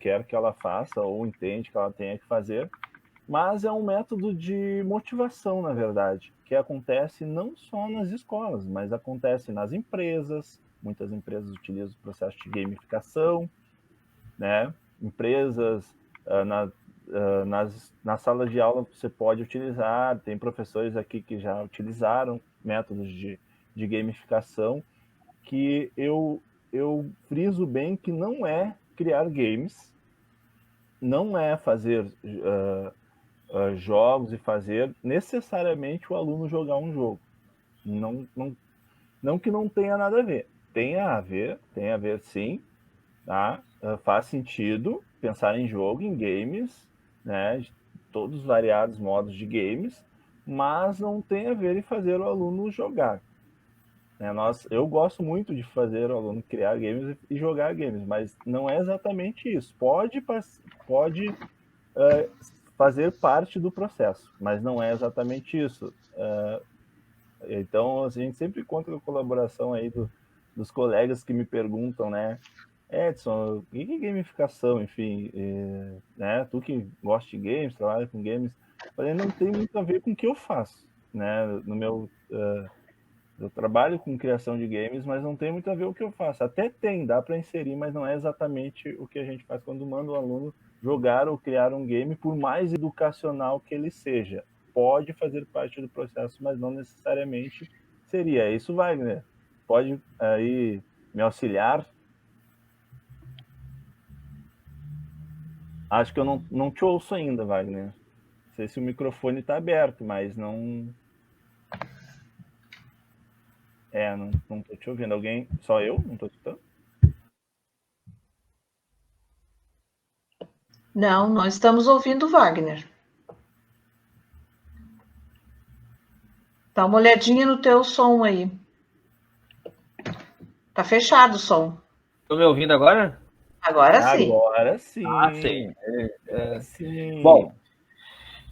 quer que ela faça ou entende que ela tenha que fazer, mas é um método de motivação, na verdade, que acontece não só nas escolas, mas acontece nas empresas. Muitas empresas utilizam o processo de gamificação, né? Empresas, na sala de aula você pode utilizar, tem professores aqui que já utilizaram métodos de gamificação, que eu friso bem que não é criar games, não é fazer jogos e fazer necessariamente o aluno jogar um jogo. Não que não tenha nada a ver. Tem a ver sim, tá? Faz sentido pensar em jogo, em games, né? De todos os variados modos de games, mas não tem a ver em fazer o aluno jogar. Eu gosto muito de fazer o aluno criar games e jogar games, mas não é exatamente isso. Pode fazer parte do processo, mas não é exatamente isso. Então, a gente sempre conta com a colaboração aí dos colegas que me perguntam, né? Edson, o que é gamificação? Enfim, né? Tu que gosta de games, trabalha com games, não tem muito a ver com o que eu faço, né? Eu trabalho com criação de games, mas não tem muito a ver com o que eu faço. Até dá para inserir, mas não é exatamente o que a gente faz quando manda o aluno jogar ou criar um game, por mais educacional que ele seja. Pode fazer parte do processo, mas não necessariamente seria. É isso, Wagner? Pode aí me auxiliar? Acho que eu não te ouço ainda, Wagner. Não sei se o microfone está aberto, mas não... não estou te ouvindo. Alguém? Só eu? Não estou escutando? Não estamos ouvindo o Wagner. Dá uma olhadinha no teu som aí. Tá fechado o som. Estão me ouvindo agora? Agora sim. Agora sim. Sim. Sim. Bom,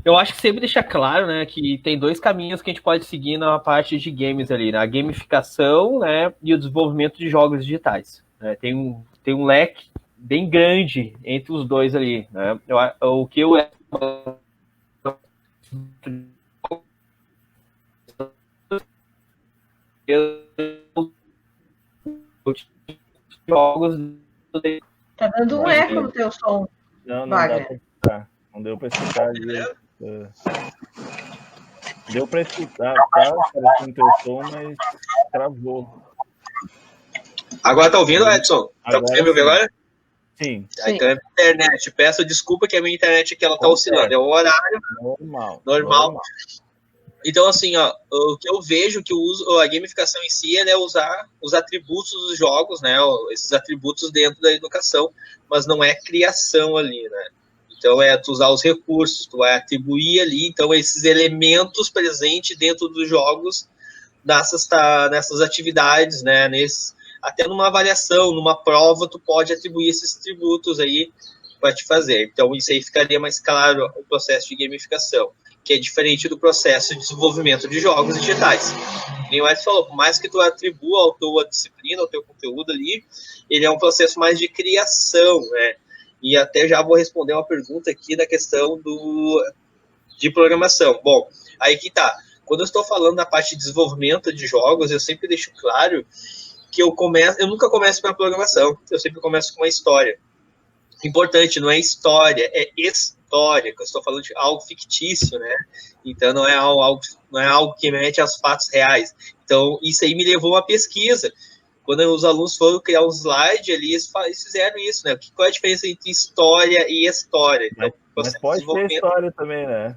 eu acho que sempre deixa claro, né, que tem dois caminhos que a gente pode seguir na parte de games ali, né? A gamificação, né, e o desenvolvimento de jogos digitais. Né? Tem um leque bem grande entre os dois ali, né? O que eu jogos Tá dando um eco no teu som. Não dá Wagner. para escutar. Não deu para escutar ali. Deu para escutar, tá aparecendo teu som, mas travou. Agora tá ouvindo, Edson? Tá Agora conseguindo me ouvir sim. agora? Sim, Sim. Então é a internet. Peço desculpa que a minha internet aqui ela tá oscilando. É o horário normal. Então, assim, ó, o que eu vejo que a gamificação em si é usar os atributos dos jogos, né? Esses atributos dentro da educação, mas não é criação ali, né? Então, é tu usar os recursos, tu vai atribuir ali, então, esses elementos presentes dentro dos jogos, nessas atividades, né? Até numa avaliação, numa prova, tu pode atribuir esses atributos aí para te fazer. Então, isso aí ficaria mais claro o processo de gamificação, que é diferente do processo de desenvolvimento de jogos digitais. Nem o Edson falou, por mais que tu atribua a tua disciplina, ao teu conteúdo ali, ele é um processo mais de criação, né? E até já vou responder uma pergunta aqui da questão de programação. Bom, aí que tá. Quando eu estou falando da parte de desenvolvimento de jogos, eu sempre deixo claro que eu nunca começo pela programação, eu sempre começo com a história. Importante, não é história, é história, que eu estou falando de algo fictício, né? Então não é algo que mete aos fatos reais. Então isso aí me levou a uma pesquisa. Quando os alunos foram criar um slide ali, eles fizeram isso, né? Qual é a diferença entre história e história? Então, mas pode ter história também, né?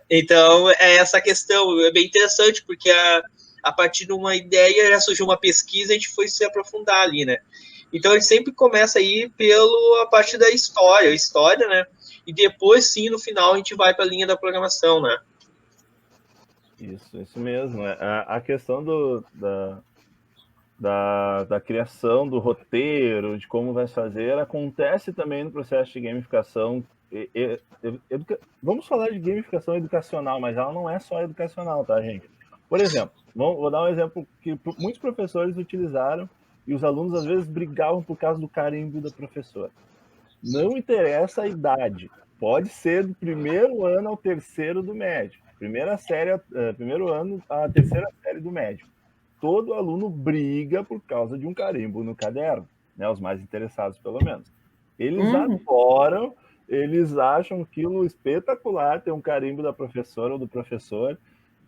Então é essa questão, é bem interessante, porque a partir de uma ideia já surgiu uma pesquisa e a gente foi se aprofundar ali, né? Então, ele sempre começa aí pela parte da história, né? E depois, sim, no final, a gente vai para a linha da programação, né? Isso mesmo. A questão da criação do roteiro, de como vai fazer, acontece também no processo de gamificação. Vamos falar de gamificação educacional, mas ela não é só educacional, tá, gente? Por exemplo, vou dar um exemplo que muitos professores utilizaram e os alunos às vezes brigavam por causa do carimbo da professora. Não interessa a idade, pode ser do primeiro ano ao terceiro do médio, primeiro ano à terceira série do médio. Todo aluno briga por causa de um carimbo no caderno, né? Os mais interessados, pelo menos. Eles adoram, eles acham aquilo espetacular, ter um carimbo da professora ou do professor.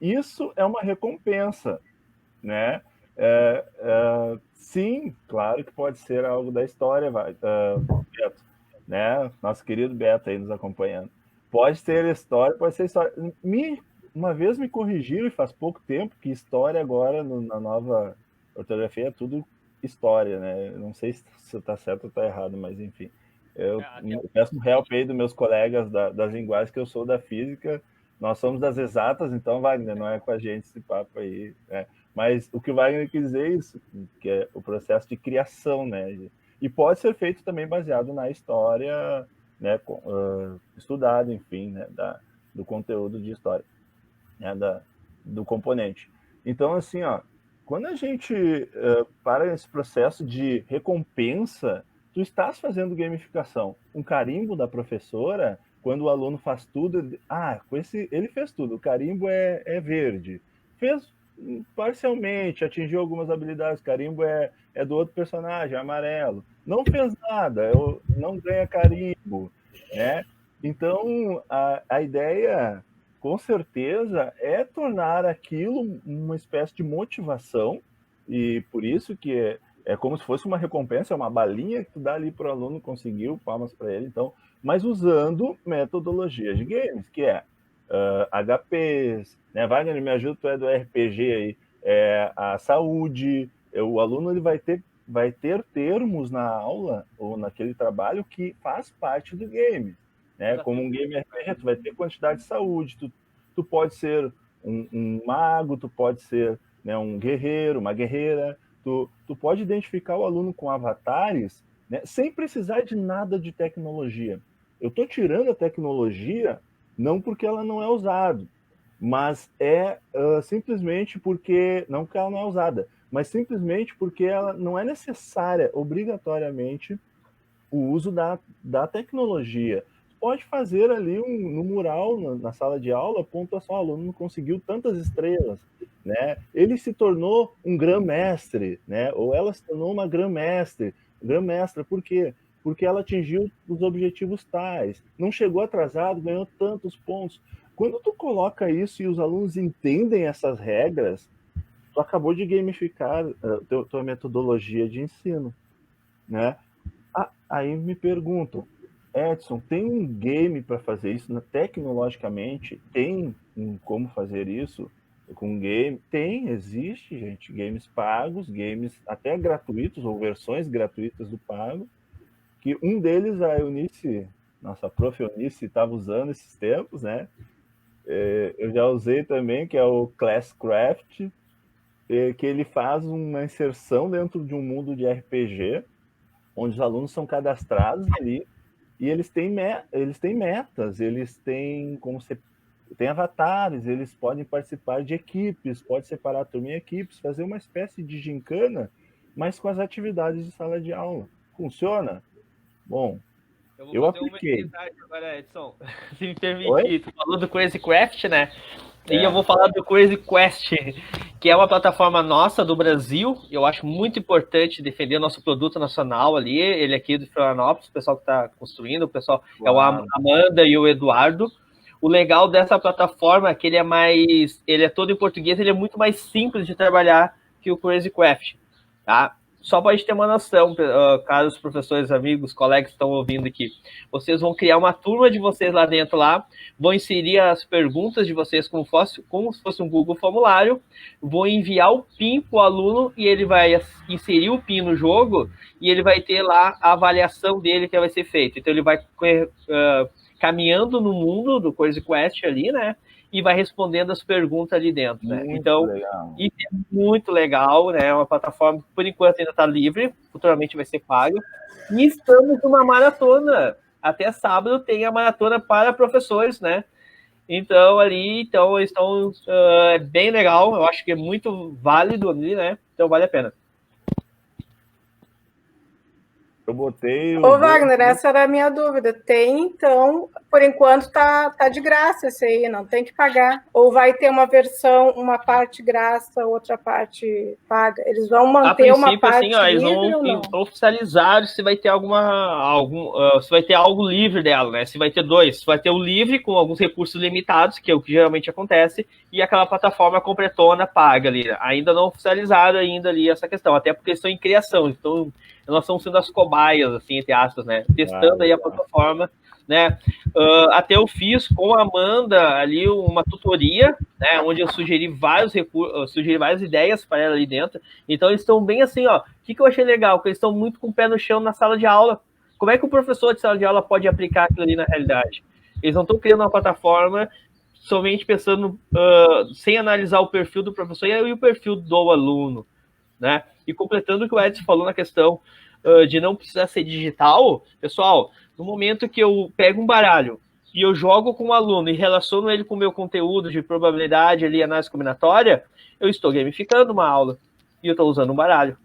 Isso é uma recompensa, né? Sim, claro que pode ser algo da história, Beto, né? Nosso querido Beto aí nos acompanhando. Pode ser história. Uma vez me corrigiram, e faz pouco tempo, que história agora, na nova ortografia, é tudo história, né? Não sei se está certo ou está errado, mas enfim. Eu peço um help aí dos meus colegas das linguagens, que eu sou da física, nós somos das exatas, então, Wagner, não é com a gente esse papo aí, né? Mas o que o Wagner quis dizer é isso, que é o processo de criação, né? E pode ser feito também baseado na história, né? Estudado, enfim, né? Do conteúdo de história, né? Do componente. Então, assim, ó, quando a gente para esse processo de recompensa, tu estás fazendo gamificação. Um carimbo da professora, quando o aluno faz tudo, ele fez tudo, o carimbo é verde. Fez parcialmente, atingiu algumas habilidades, o carimbo é do outro personagem, é amarelo. Não fez nada, não ganha carimbo, né? Então, a ideia, com certeza, é tornar aquilo uma espécie de motivação, e por isso que é como se fosse uma recompensa, é uma balinha que tu dá ali para o aluno, conseguiu, palmas para ele, então, mas usando metodologias de games, que é HPs, né? Wagner, me ajuda, tu é do RPG aí, a saúde, o aluno ele vai ter termos na aula ou naquele trabalho que faz parte do game, né? Como um game RPG, tu vai ter quantidade de saúde, tu pode ser um mago, tu pode ser, né, um guerreiro, uma guerreira, tu pode identificar o aluno com avatares, né, sem precisar de nada de tecnologia. Eu estou tirando a tecnologia não porque ela não é usada, mas simplesmente porque, não porque ela não é usada, mas simplesmente porque ela não é necessária, obrigatoriamente, o uso da tecnologia. Pode fazer ali no mural, na sala de aula, pontuação, o aluno conseguiu tantas estrelas, né? Ele se tornou um grã-mestre, né? Ou ela se tornou uma grã-mestra. Por quê? Porque ela atingiu os objetivos tais. Não chegou atrasado, ganhou tantos pontos. Quando tu coloca isso e os alunos entendem essas regras, tu acabou de gamificar a tua metodologia de ensino, né? Aí me perguntam, Edson, tem um game para fazer isso? Tecnologicamente, tem como fazer isso com game? Tem, existe, gente. Games pagos, games até gratuitos, ou versões gratuitas do pago, que um deles, a Eunice, nossa prof. Eunice, estava usando esses tempos, né? Eu já usei também, que é o Classcraft, que ele faz uma inserção dentro de um mundo de RPG, onde os alunos são cadastrados ali, e eles têm metas, eles têm tem avatares, eles podem participar de equipes, pode separar a turma em equipes, fazer uma espécie de gincana, mas com as atividades de sala de aula. Funciona? Bom, eu apliquei. Agora, Edson, se me permitir, tu falou do Crazy Craft, né? E eu vou falar do Crazy Quest, que é uma plataforma nossa do Brasil. Eu acho muito importante defender nosso produto nacional ali. Ele aqui do Florianópolis, o pessoal que está construindo, o pessoal é o Amanda e o Eduardo. O legal dessa plataforma é que ele é todo em português, ele é muito mais simples de trabalhar que o Crazy Craft, tá? Só para a gente ter uma noção, caros professores, amigos, colegas que estão ouvindo aqui, vocês vão criar uma turma de vocês lá dentro, vão inserir as perguntas de vocês como se fosse um Google formulário, vão enviar o PIN para o aluno e ele vai inserir o PIN no jogo e ele vai ter lá a avaliação dele que vai ser feita. Então ele vai caminhando no mundo do Crazy Quest ali, né? E vai respondendo as perguntas ali dentro, né? Então, isso é muito legal, né? É uma plataforma que, por enquanto, ainda está livre, futuramente vai ser paga. E estamos numa maratona. Até sábado tem a maratona para professores, né? Então, eles estão é bem legal. Eu acho que é muito válido ali, né? Então, vale a pena. Eu botei... Ô, Wagner, essa era a minha dúvida. Tem, então, por enquanto tá de graça esse aí, não tem que pagar. Ou vai ter uma versão, uma parte graça, outra parte paga? Eles vão manter uma parte assim, livre eles ou não? vão oficializar se vai ter se vai ter algo livre dela, né? Se vai ter dois. Se vai ter o livre com alguns recursos limitados, que é o que geralmente acontece, e aquela plataforma completona paga ali. Ainda não oficializaram ali essa questão, até porque estão em criação. Então, nós estamos sendo as cobaias, assim, entre aspas, né? Testando aí a plataforma, né? Até eu fiz com a Amanda ali uma tutoria, né? Onde eu sugeri várias ideias para ela ali dentro. Então, eles estão bem assim, ó. O que eu achei legal? Que eles estão muito com o pé no chão na sala de aula. Como é que o professor de sala de aula pode aplicar aquilo ali na realidade? Eles não estão criando uma plataforma somente pensando, sem analisar o perfil do professor e o perfil do aluno, né? E completando o que o Edson falou na questão de não precisar ser digital, pessoal, no momento que eu pego um baralho e eu jogo com o aluno e relaciono ele com o meu conteúdo de probabilidade ali, análise combinatória, eu estou gamificando uma aula e eu estou usando um baralho,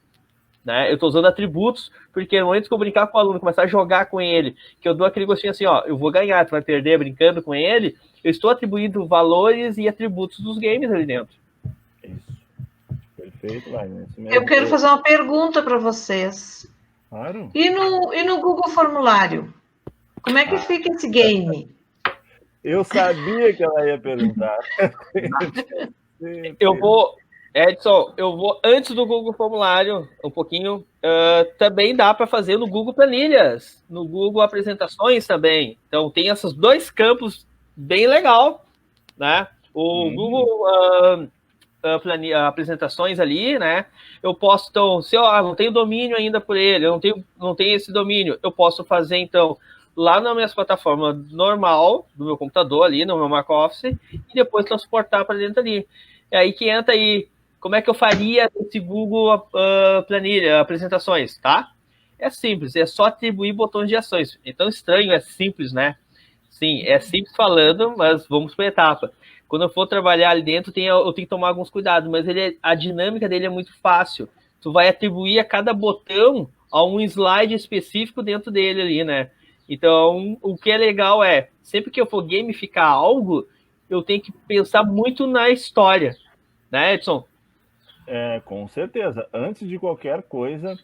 né? Eu estou usando atributos, porque no momento que eu brincar com o aluno, começar a jogar com ele, que eu dou aquele gostinho assim, ó, eu vou ganhar, tu vai perder brincando com ele, eu estou atribuindo valores e atributos dos games ali dentro. Perfeito, Wagner. Eu quero fazer uma pergunta para vocês. Claro. E no Google Formulário? Como é que fica esse game? Eu sabia que ela ia perguntar. Edson, eu vou antes do Google Formulário, um pouquinho. Também dá para fazer no Google Planilhas, no Google Apresentações também. Então, tem esses dois campos bem legal, né? O Google... apresentações ali, né? Eu posso, então, se eu não tenho domínio ainda por ele, eu não tenho esse domínio, eu posso fazer, então, lá na minha plataforma normal, do meu computador ali, no meu Mac Office, e depois transportar para dentro ali. É aí que entra aí, como é que eu faria esse Google Planilha, apresentações, tá? É simples, é só atribuir botões de ações. É tão estranho, é simples, né? Sim, é simples falando, mas vamos por etapa. Quando eu for trabalhar ali dentro, eu tenho que tomar alguns cuidados, mas a dinâmica dele é muito fácil. Tu vai atribuir a cada botão a um slide específico dentro dele ali, né? Então, o que é legal é, sempre que eu for gamificar algo, eu tenho que pensar muito na história, né, Edson? Com certeza. Antes de qualquer coisa,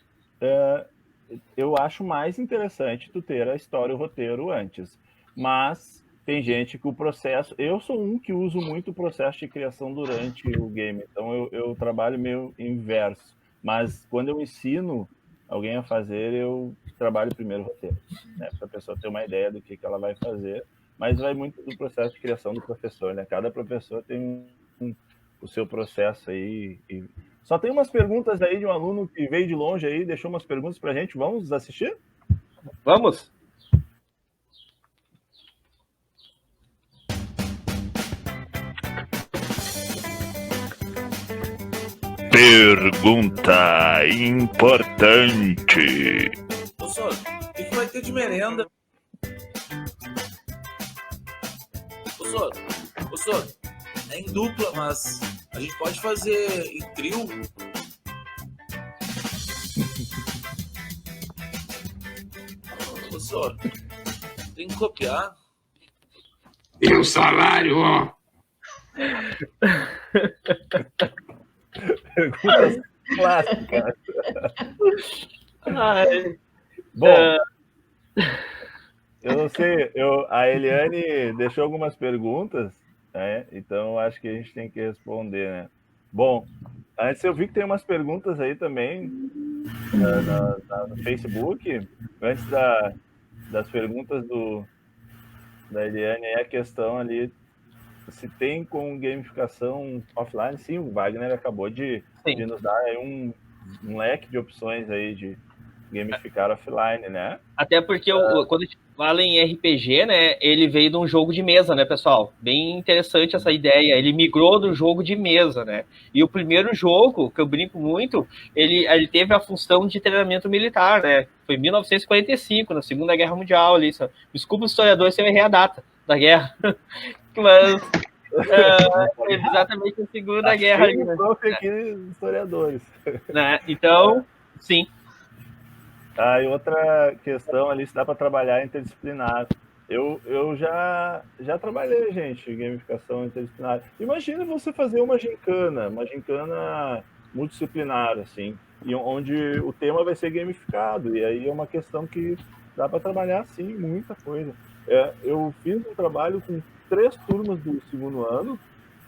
eu acho mais interessante tu ter a história e o roteiro antes. Mas tem gente que o processo... Eu sou um que uso muito o processo de criação durante o game, então eu trabalho meio inverso. Mas quando eu ensino alguém a fazer, eu trabalho primeiro o roteiro, né? Para a pessoa ter uma ideia do que ela vai fazer. Mas vai muito do processo de criação do professor, né? Cada professor tem o seu processo aí. Só tem umas perguntas aí de um aluno que veio de longe aí, deixou umas perguntas para a gente. Vamos assistir? Vamos! Pergunta importante. Professor, o que vai ter de merenda? Professor, é em dupla, mas a gente pode fazer em trio? Professor, tem que copiar. E o salário, ó. Perguntas clássicas. Bom, eu não sei, a Eliane deixou algumas perguntas, né? Então acho que a gente tem que responder, né? Bom, antes eu vi que tem umas perguntas aí também no Facebook, antes das perguntas da Eliane, é a questão ali se tem com gamificação offline. Sim, o Wagner acabou de nos dar aí um leque de opções aí de gamificar offline, né? Até porque quando a gente fala em RPG, né, ele veio de um jogo de mesa, né, pessoal? Bem interessante essa ideia. Ele migrou do jogo de mesa, né? E o primeiro jogo, que eu brinco muito, ele teve a função de treinamento militar, né? Foi em 1945, na Segunda Guerra Mundial. Ali. Desculpa os historiadores se eu errei a data da guerra. Mas exatamente a Segunda Guerra. Ali, né? Aqui, historiadores. Né? Então, sim. E outra questão ali, se dá para trabalhar interdisciplinar. Eu já trabalhei, gente, em gamificação interdisciplinar. Imagina você fazer uma gincana multidisciplinar, assim, e onde o tema vai ser gamificado. E aí é uma questão que dá para trabalhar, sim, muita coisa. Eu fiz um trabalho com 3 turmas do segundo ano,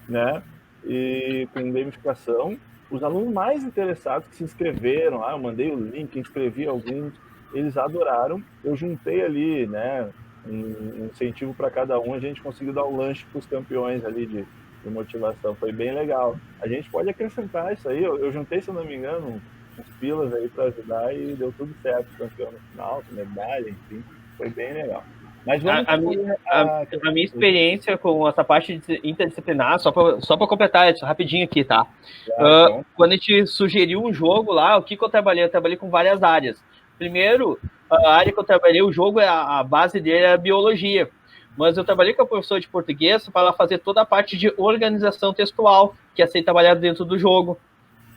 né? E com gamificação. Os alunos mais interessados que se inscreveram, eu mandei o link, inscrevi alguns, eles adoraram. Eu juntei ali, né, um incentivo para cada um, a gente conseguiu dar um lanche para os campeões ali de motivação, foi bem legal. A gente pode acrescentar isso aí, eu juntei, se eu não me engano, uns pilas aí para ajudar e deu tudo certo, campeão no final, com medalha, enfim, foi bem legal. Mas a minha experiência com essa parte interdisciplinar, só para completar isso rapidinho aqui, tá? Então. Quando a gente sugeriu um jogo lá, o que eu trabalhei? Eu trabalhei com várias áreas. Primeiro, a área que eu trabalhei, o jogo, a base dele é a biologia. Mas eu trabalhei com a professora de português para ela fazer toda a parte de organização textual, que ia ser trabalhada dentro do jogo.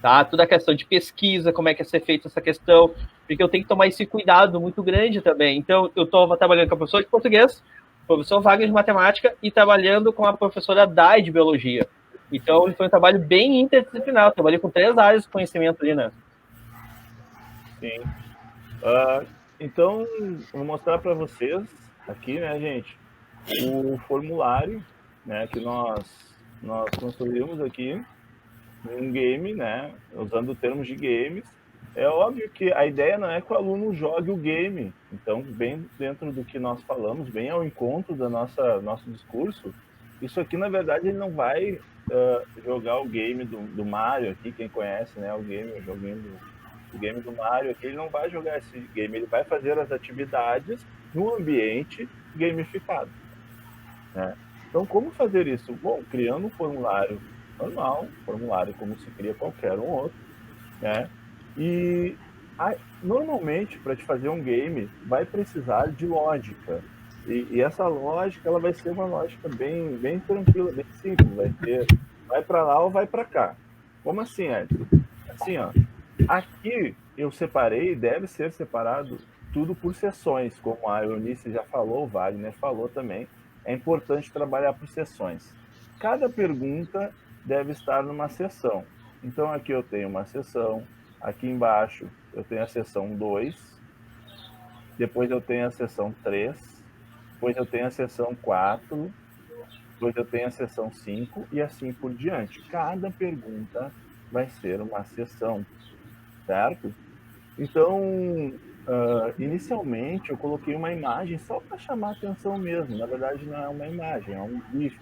Tá? Toda a questão de pesquisa, como é que ia ser feita essa questão, porque eu tenho que tomar esse cuidado muito grande também. Então, eu estava trabalhando com a professora de português, professor Wagner de matemática e trabalhando com a professora Dai de biologia. Então, foi um trabalho bem interdisciplinar. Eu trabalhei com 3 áreas de conhecimento ali, né? Sim. Então, vou mostrar para vocês aqui, né, gente, o formulário, né, que nós construímos aqui um game, né, usando termos de games. É óbvio que a ideia não é que o aluno jogue o game, então, bem dentro do que nós falamos, bem ao encontro da nosso discurso, isso aqui, na verdade, ele não vai jogar o game do Mario aqui, quem conhece, né, o joguinho O game do Mario aqui, ele não vai jogar esse game, ele vai fazer as atividades no ambiente gamificado, né? Então, como fazer isso? Bom, criando um formulário normal, formulário como se cria qualquer um outro, né? E normalmente, para te fazer um game, vai precisar de lógica. E essa lógica, ela vai ser uma lógica bem tranquila, bem simples. Vai para lá ou vai para cá. Como assim, Edson? Assim, ó. Aqui eu separei, deve ser separado tudo por seções, como a Eunice já falou, o Wagner falou também. É importante trabalhar por seções. Cada pergunta deve estar numa seção. Então, aqui eu tenho uma seção, aqui embaixo eu tenho a seção 2, depois eu tenho a seção 3, depois eu tenho a seção 4, depois eu tenho a seção 5 e assim por diante. Cada pergunta vai ser uma seção, certo? Então, inicialmente eu coloquei uma imagem só para chamar atenção mesmo. Na verdade, não é uma imagem, é um GIF,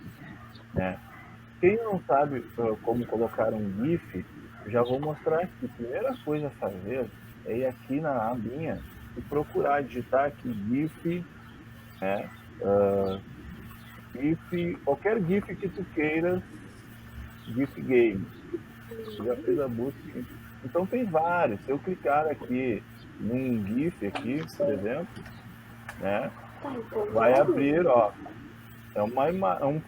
né? Quem não sabe como colocar um GIF, já vou mostrar aqui. A primeira coisa a fazer é ir aqui na abinha e procurar digitar aqui GIF, né? GIF, qualquer GIF que tu queira, GIF Game. Eu já fiz a busca. Então tem vários. Se eu clicar aqui num GIF aqui, por exemplo, né? Vai abrir, ó. É um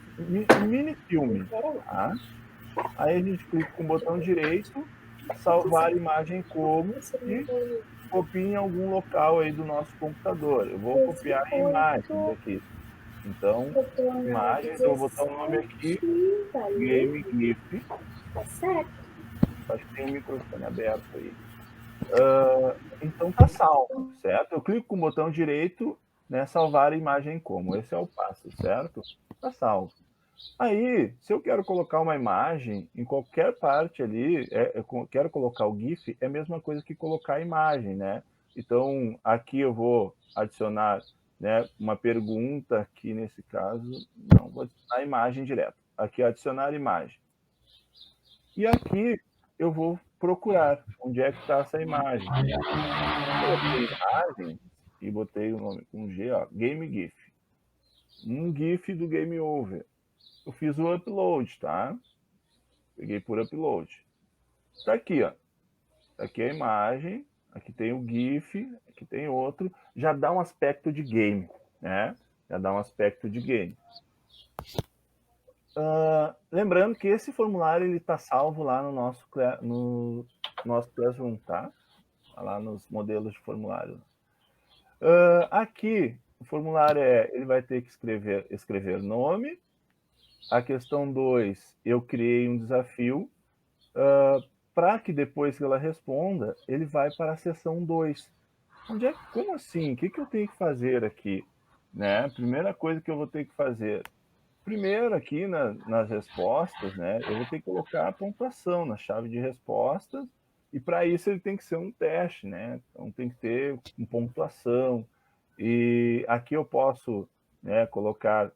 mini filme, tá? Aí a gente clica com o botão direito, salvar imagem como e copia em algum local aí do nosso computador. Eu vou copiar imagens aqui. Então, imagens, eu vou botar o nome aqui, Game GIF. Acho que tem um microfone aberto aí. Então tá salvo, certo? Eu clico com o botão direito, né, salvar a imagem como. Esse é o passo, certo? Tá salvo. Aí, se eu quero colocar uma imagem em qualquer parte ali, eu quero colocar o GIF, é a mesma coisa que colocar a imagem, né? Então, aqui eu vou adicionar, né, uma pergunta, aqui nesse caso, não, vou adicionar a imagem direto. Aqui, adicionar imagem. E aqui eu vou procurar onde é que está essa imagem. Coloquei imagem e botei o nome com G, ó, Game GIF. Um GIF do Game Over. Eu fiz o upload, tá? Peguei por upload. Tá aqui, ó. Tá aqui a imagem, aqui tem o GIF, aqui tem outro. Já dá um aspecto de game, né? Já dá um aspecto de game. Lembrando que esse formulário ele está salvo lá no nosso Classroom, tá? Lá nos modelos de formulário. Aqui, o formulário ele vai ter que escrever nome. A questão 2, eu criei um desafio para que depois que ela responda, ele vai para a seção 2. Como assim? O que eu tenho que fazer aqui? Né? Primeira coisa que eu vou ter que fazer. Primeiro, aqui nas respostas, né, eu vou ter que colocar a pontuação na chave de respostas, e para isso ele tem que ser um teste, né? Então tem que ter uma pontuação. E aqui eu posso, né, colocar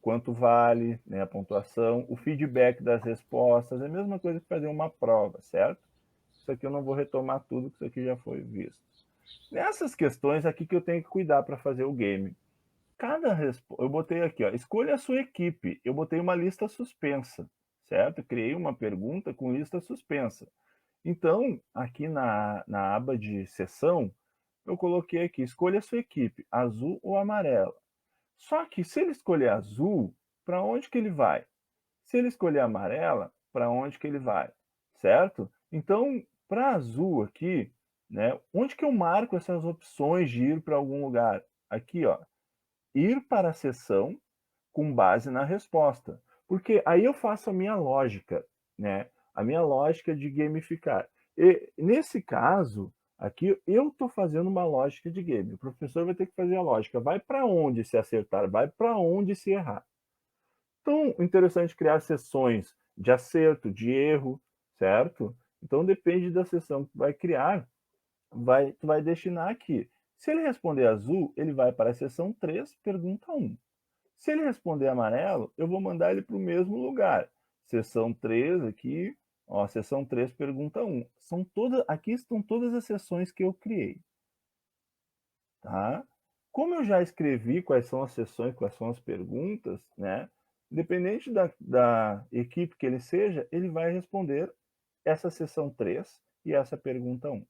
quanto vale, né, a pontuação, o feedback das respostas, é a mesma coisa que fazer uma prova, certo? Isso aqui eu não vou retomar tudo, que isso aqui já foi visto. Nessas questões aqui que eu tenho que cuidar para fazer o game. Eu botei aqui, ó, escolha a sua equipe. Eu botei uma lista suspensa, certo? Criei uma pergunta com lista suspensa. Então, aqui na aba de sessão, eu coloquei aqui, escolha a sua equipe, azul ou amarela. Só que se ele escolher azul, para onde que ele vai? Se ele escolher amarela, para onde que ele vai? Certo? Então, para azul aqui, né, onde que eu marco essas opções de ir para algum lugar? Aqui, ó. Ir para a sessão com base na resposta. Porque aí eu faço a minha lógica, né? A minha lógica de gamificar. E, nesse caso, aqui eu estou fazendo uma lógica de game. O professor vai ter que fazer a lógica. Vai para onde se acertar? Vai para onde se errar? Então, interessante criar sessões de acerto, de erro, certo? Então, depende da sessão que vai criar, tu vai destinar aqui. Se ele responder azul, ele vai para a seção 3, pergunta 1. Se ele responder amarelo, eu vou mandar ele para o mesmo lugar. Seção 3 aqui, Ó, seção 3, pergunta 1. Aqui estão todas as seções que eu criei. Tá? Como eu já escrevi quais são as seções, quais são as perguntas, né? Independente da equipe que ele seja, ele vai responder essa seção 3 e essa pergunta 1.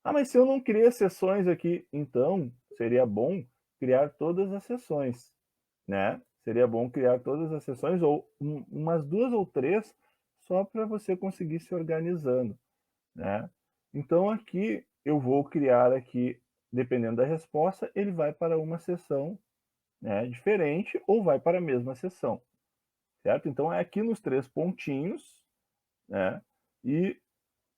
Ah, mas se eu não criei as seções aqui, então seria bom criar todas as seções, né? Seria bom criar todas as seções, ou umas 2 ou 3, só para você conseguir se organizando, né? Então aqui eu vou criar aqui, dependendo da resposta, ele vai para uma seção, né, diferente, ou vai para a mesma seção, certo? Então é aqui nos 3 pontinhos, né, e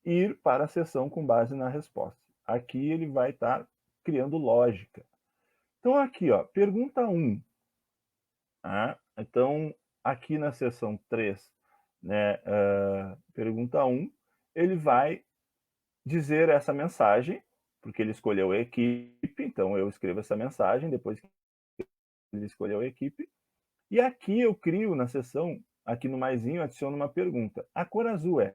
ir para a seção com base na resposta. Aqui ele vai estar criando lógica. Então aqui, ó, pergunta 1. Tá? Então aqui na seção 3, né, pergunta 1, ele vai dizer essa mensagem, porque ele escolheu a equipe, então eu escrevo essa mensagem depois que ele escolheu a equipe. E aqui eu crio na seção, aqui no maisinho, adiciono uma pergunta. A cor azul é?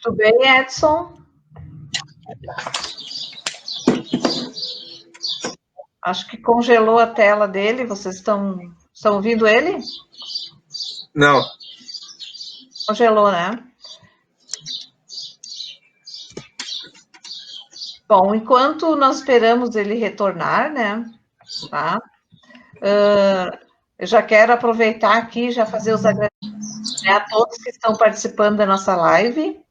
Tudo bem, Edson? Acho que congelou a tela dele. Vocês estão ouvindo ele? Não. Congelou, né? Bom, enquanto nós esperamos ele retornar, né? Tá? Eu já quero aproveitar aqui e já fazer os agradecimentos, né, a todos que estão participando da nossa live.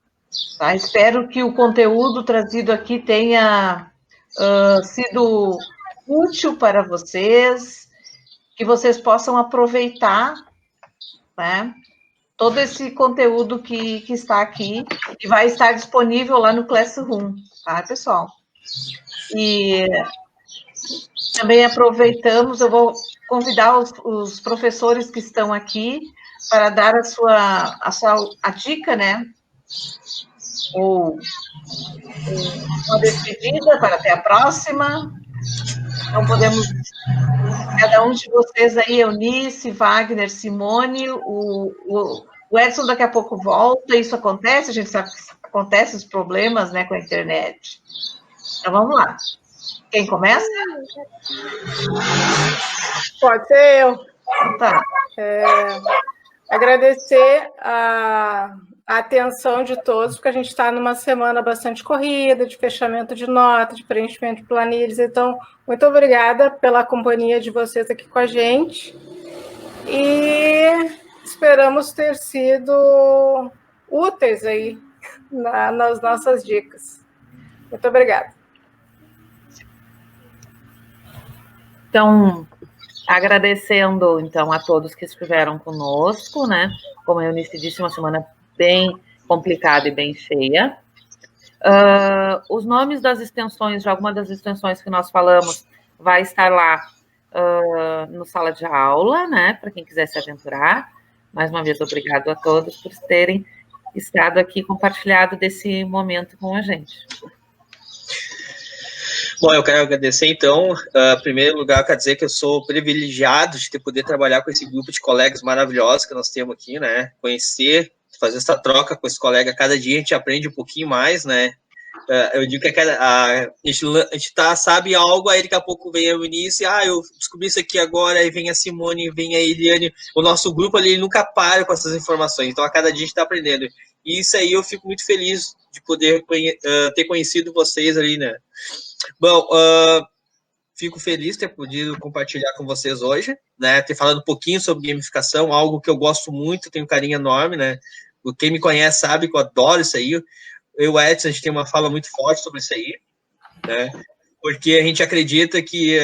Tá? Espero que o conteúdo trazido aqui tenha sido útil para vocês, que vocês possam aproveitar, né, todo esse conteúdo que está aqui, e vai estar disponível lá no Classroom, tá, pessoal? E também aproveitamos, eu vou convidar os professores que estão aqui para dar a dica, né, ou uma despedida para até a próxima. Então, podemos, cada um de vocês aí, Eunice, Wagner, Simone, o Edson daqui a pouco volta, isso acontece, a gente sabe que acontece os problemas, né, com a internet. Então, vamos lá. Quem começa? Pode ser eu. Tá. Agradecer a atenção de todos, porque a gente está numa semana bastante corrida, de fechamento de nota, de preenchimento de planilhas. Então, muito obrigada pela companhia de vocês aqui com a gente. E esperamos ter sido úteis aí nas nossas dicas. Muito obrigada. Então, agradecendo, então, a todos que estiveram conosco, né? Como a Eunice disse, uma semana bem complicada e bem cheia. Os nomes das extensões, de alguma das extensões que nós falamos, vai estar lá no sala de aula, né? Para quem quiser se aventurar. Mais uma vez, obrigado a todos por terem estado aqui compartilhado desse momento com a gente. Bom, eu quero agradecer, então, em primeiro lugar, quero dizer que eu sou privilegiado de poder trabalhar com esse grupo de colegas maravilhosos que nós temos aqui, né, conhecer, fazer essa troca com esse colega, cada dia a gente aprende um pouquinho mais, né, eu digo que a gente sabe algo, aí daqui a pouco vem a Eunice, eu descobri isso aqui agora, aí vem a Simone, vem a Eliane, o nosso grupo ali nunca para com essas informações, então a cada dia a gente está aprendendo, e isso aí eu fico muito feliz de poder ter conhecido vocês ali, né. Bom, fico feliz de ter podido compartilhar com vocês hoje, né, ter falado um pouquinho sobre gamificação, algo que eu gosto muito, tenho um carinho enorme, né, quem me conhece sabe que eu adoro isso aí, eu e o Edson, a gente tem uma fala muito forte sobre isso aí, né, porque a gente acredita que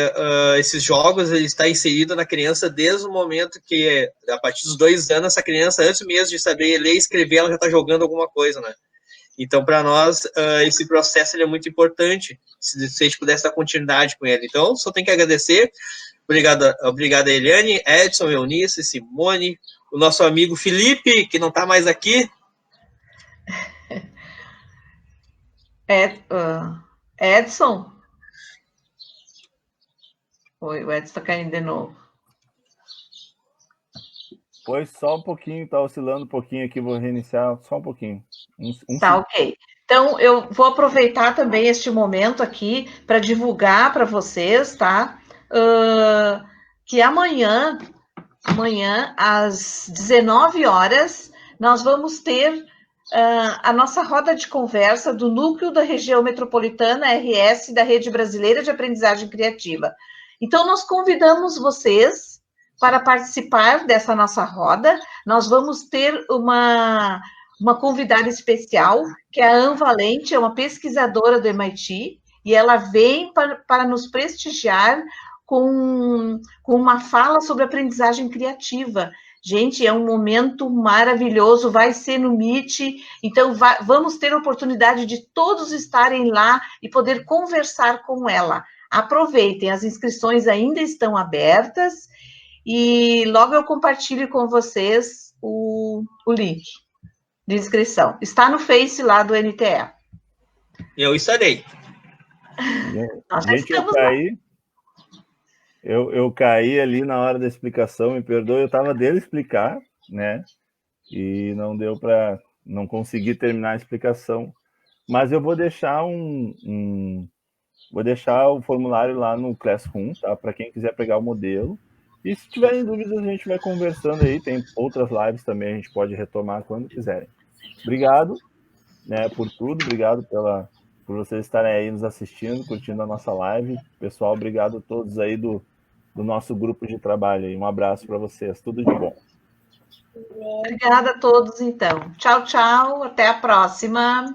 esses jogos ele está inserido na criança desde o momento que, a partir dos 2 anos, essa criança, antes mesmo de saber ler e escrever, ela já está jogando alguma coisa, né? Então, para nós, esse processo ele é muito importante, se a gente pudesse dar continuidade com ele. Então, só tenho que agradecer. Obrigado a Eliane, Edson, Eunice, Simone, o nosso amigo Felipe, que não está mais aqui. Edson? Oi, o Edson está caindo de novo. Pois só um pouquinho, tá oscilando um pouquinho aqui, vou reiniciar só um pouquinho. Tá, ok. Então, eu vou aproveitar também este momento aqui para divulgar para vocês, tá? Que amanhã, às 19 horas, nós vamos ter a nossa roda de conversa do Núcleo da Região Metropolitana, RS, da Rede Brasileira de Aprendizagem Criativa. Então, nós convidamos vocês para participar dessa nossa roda. Nós vamos ter uma convidada especial, que é a Anne Valente, é uma pesquisadora do MIT, e ela vem para nos prestigiar com uma fala sobre aprendizagem criativa. Gente, é um momento maravilhoso, vai ser no Meet, então vamos ter a oportunidade de todos estarem lá e poder conversar com ela. Aproveitem, as inscrições ainda estão abertas, e logo eu compartilho com vocês o link de inscrição. Está no Face lá do NTE. Eu estarei. Gente, eu caí ali na hora da explicação, me perdoe, eu estava dele explicar, né? E não deu para, não consegui terminar a explicação. Mas eu vou deixar vou deixar o formulário lá no Classroom, tá? Para quem quiser pegar o modelo. E se tiverem dúvidas, a gente vai conversando aí. Tem outras lives também, a gente pode retomar quando quiserem. Obrigado, né, por tudo. Obrigado por vocês estarem aí nos assistindo, curtindo a nossa live. Pessoal, obrigado a todos aí do nosso grupo de trabalho aí. Um abraço para vocês. Tudo de bom. Obrigada a todos, então. Tchau, tchau. Até a próxima.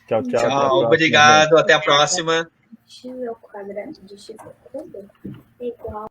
Tchau, tchau. Tchau, obrigado. Até a próxima. X ao quadrado de x ao quadrado é igual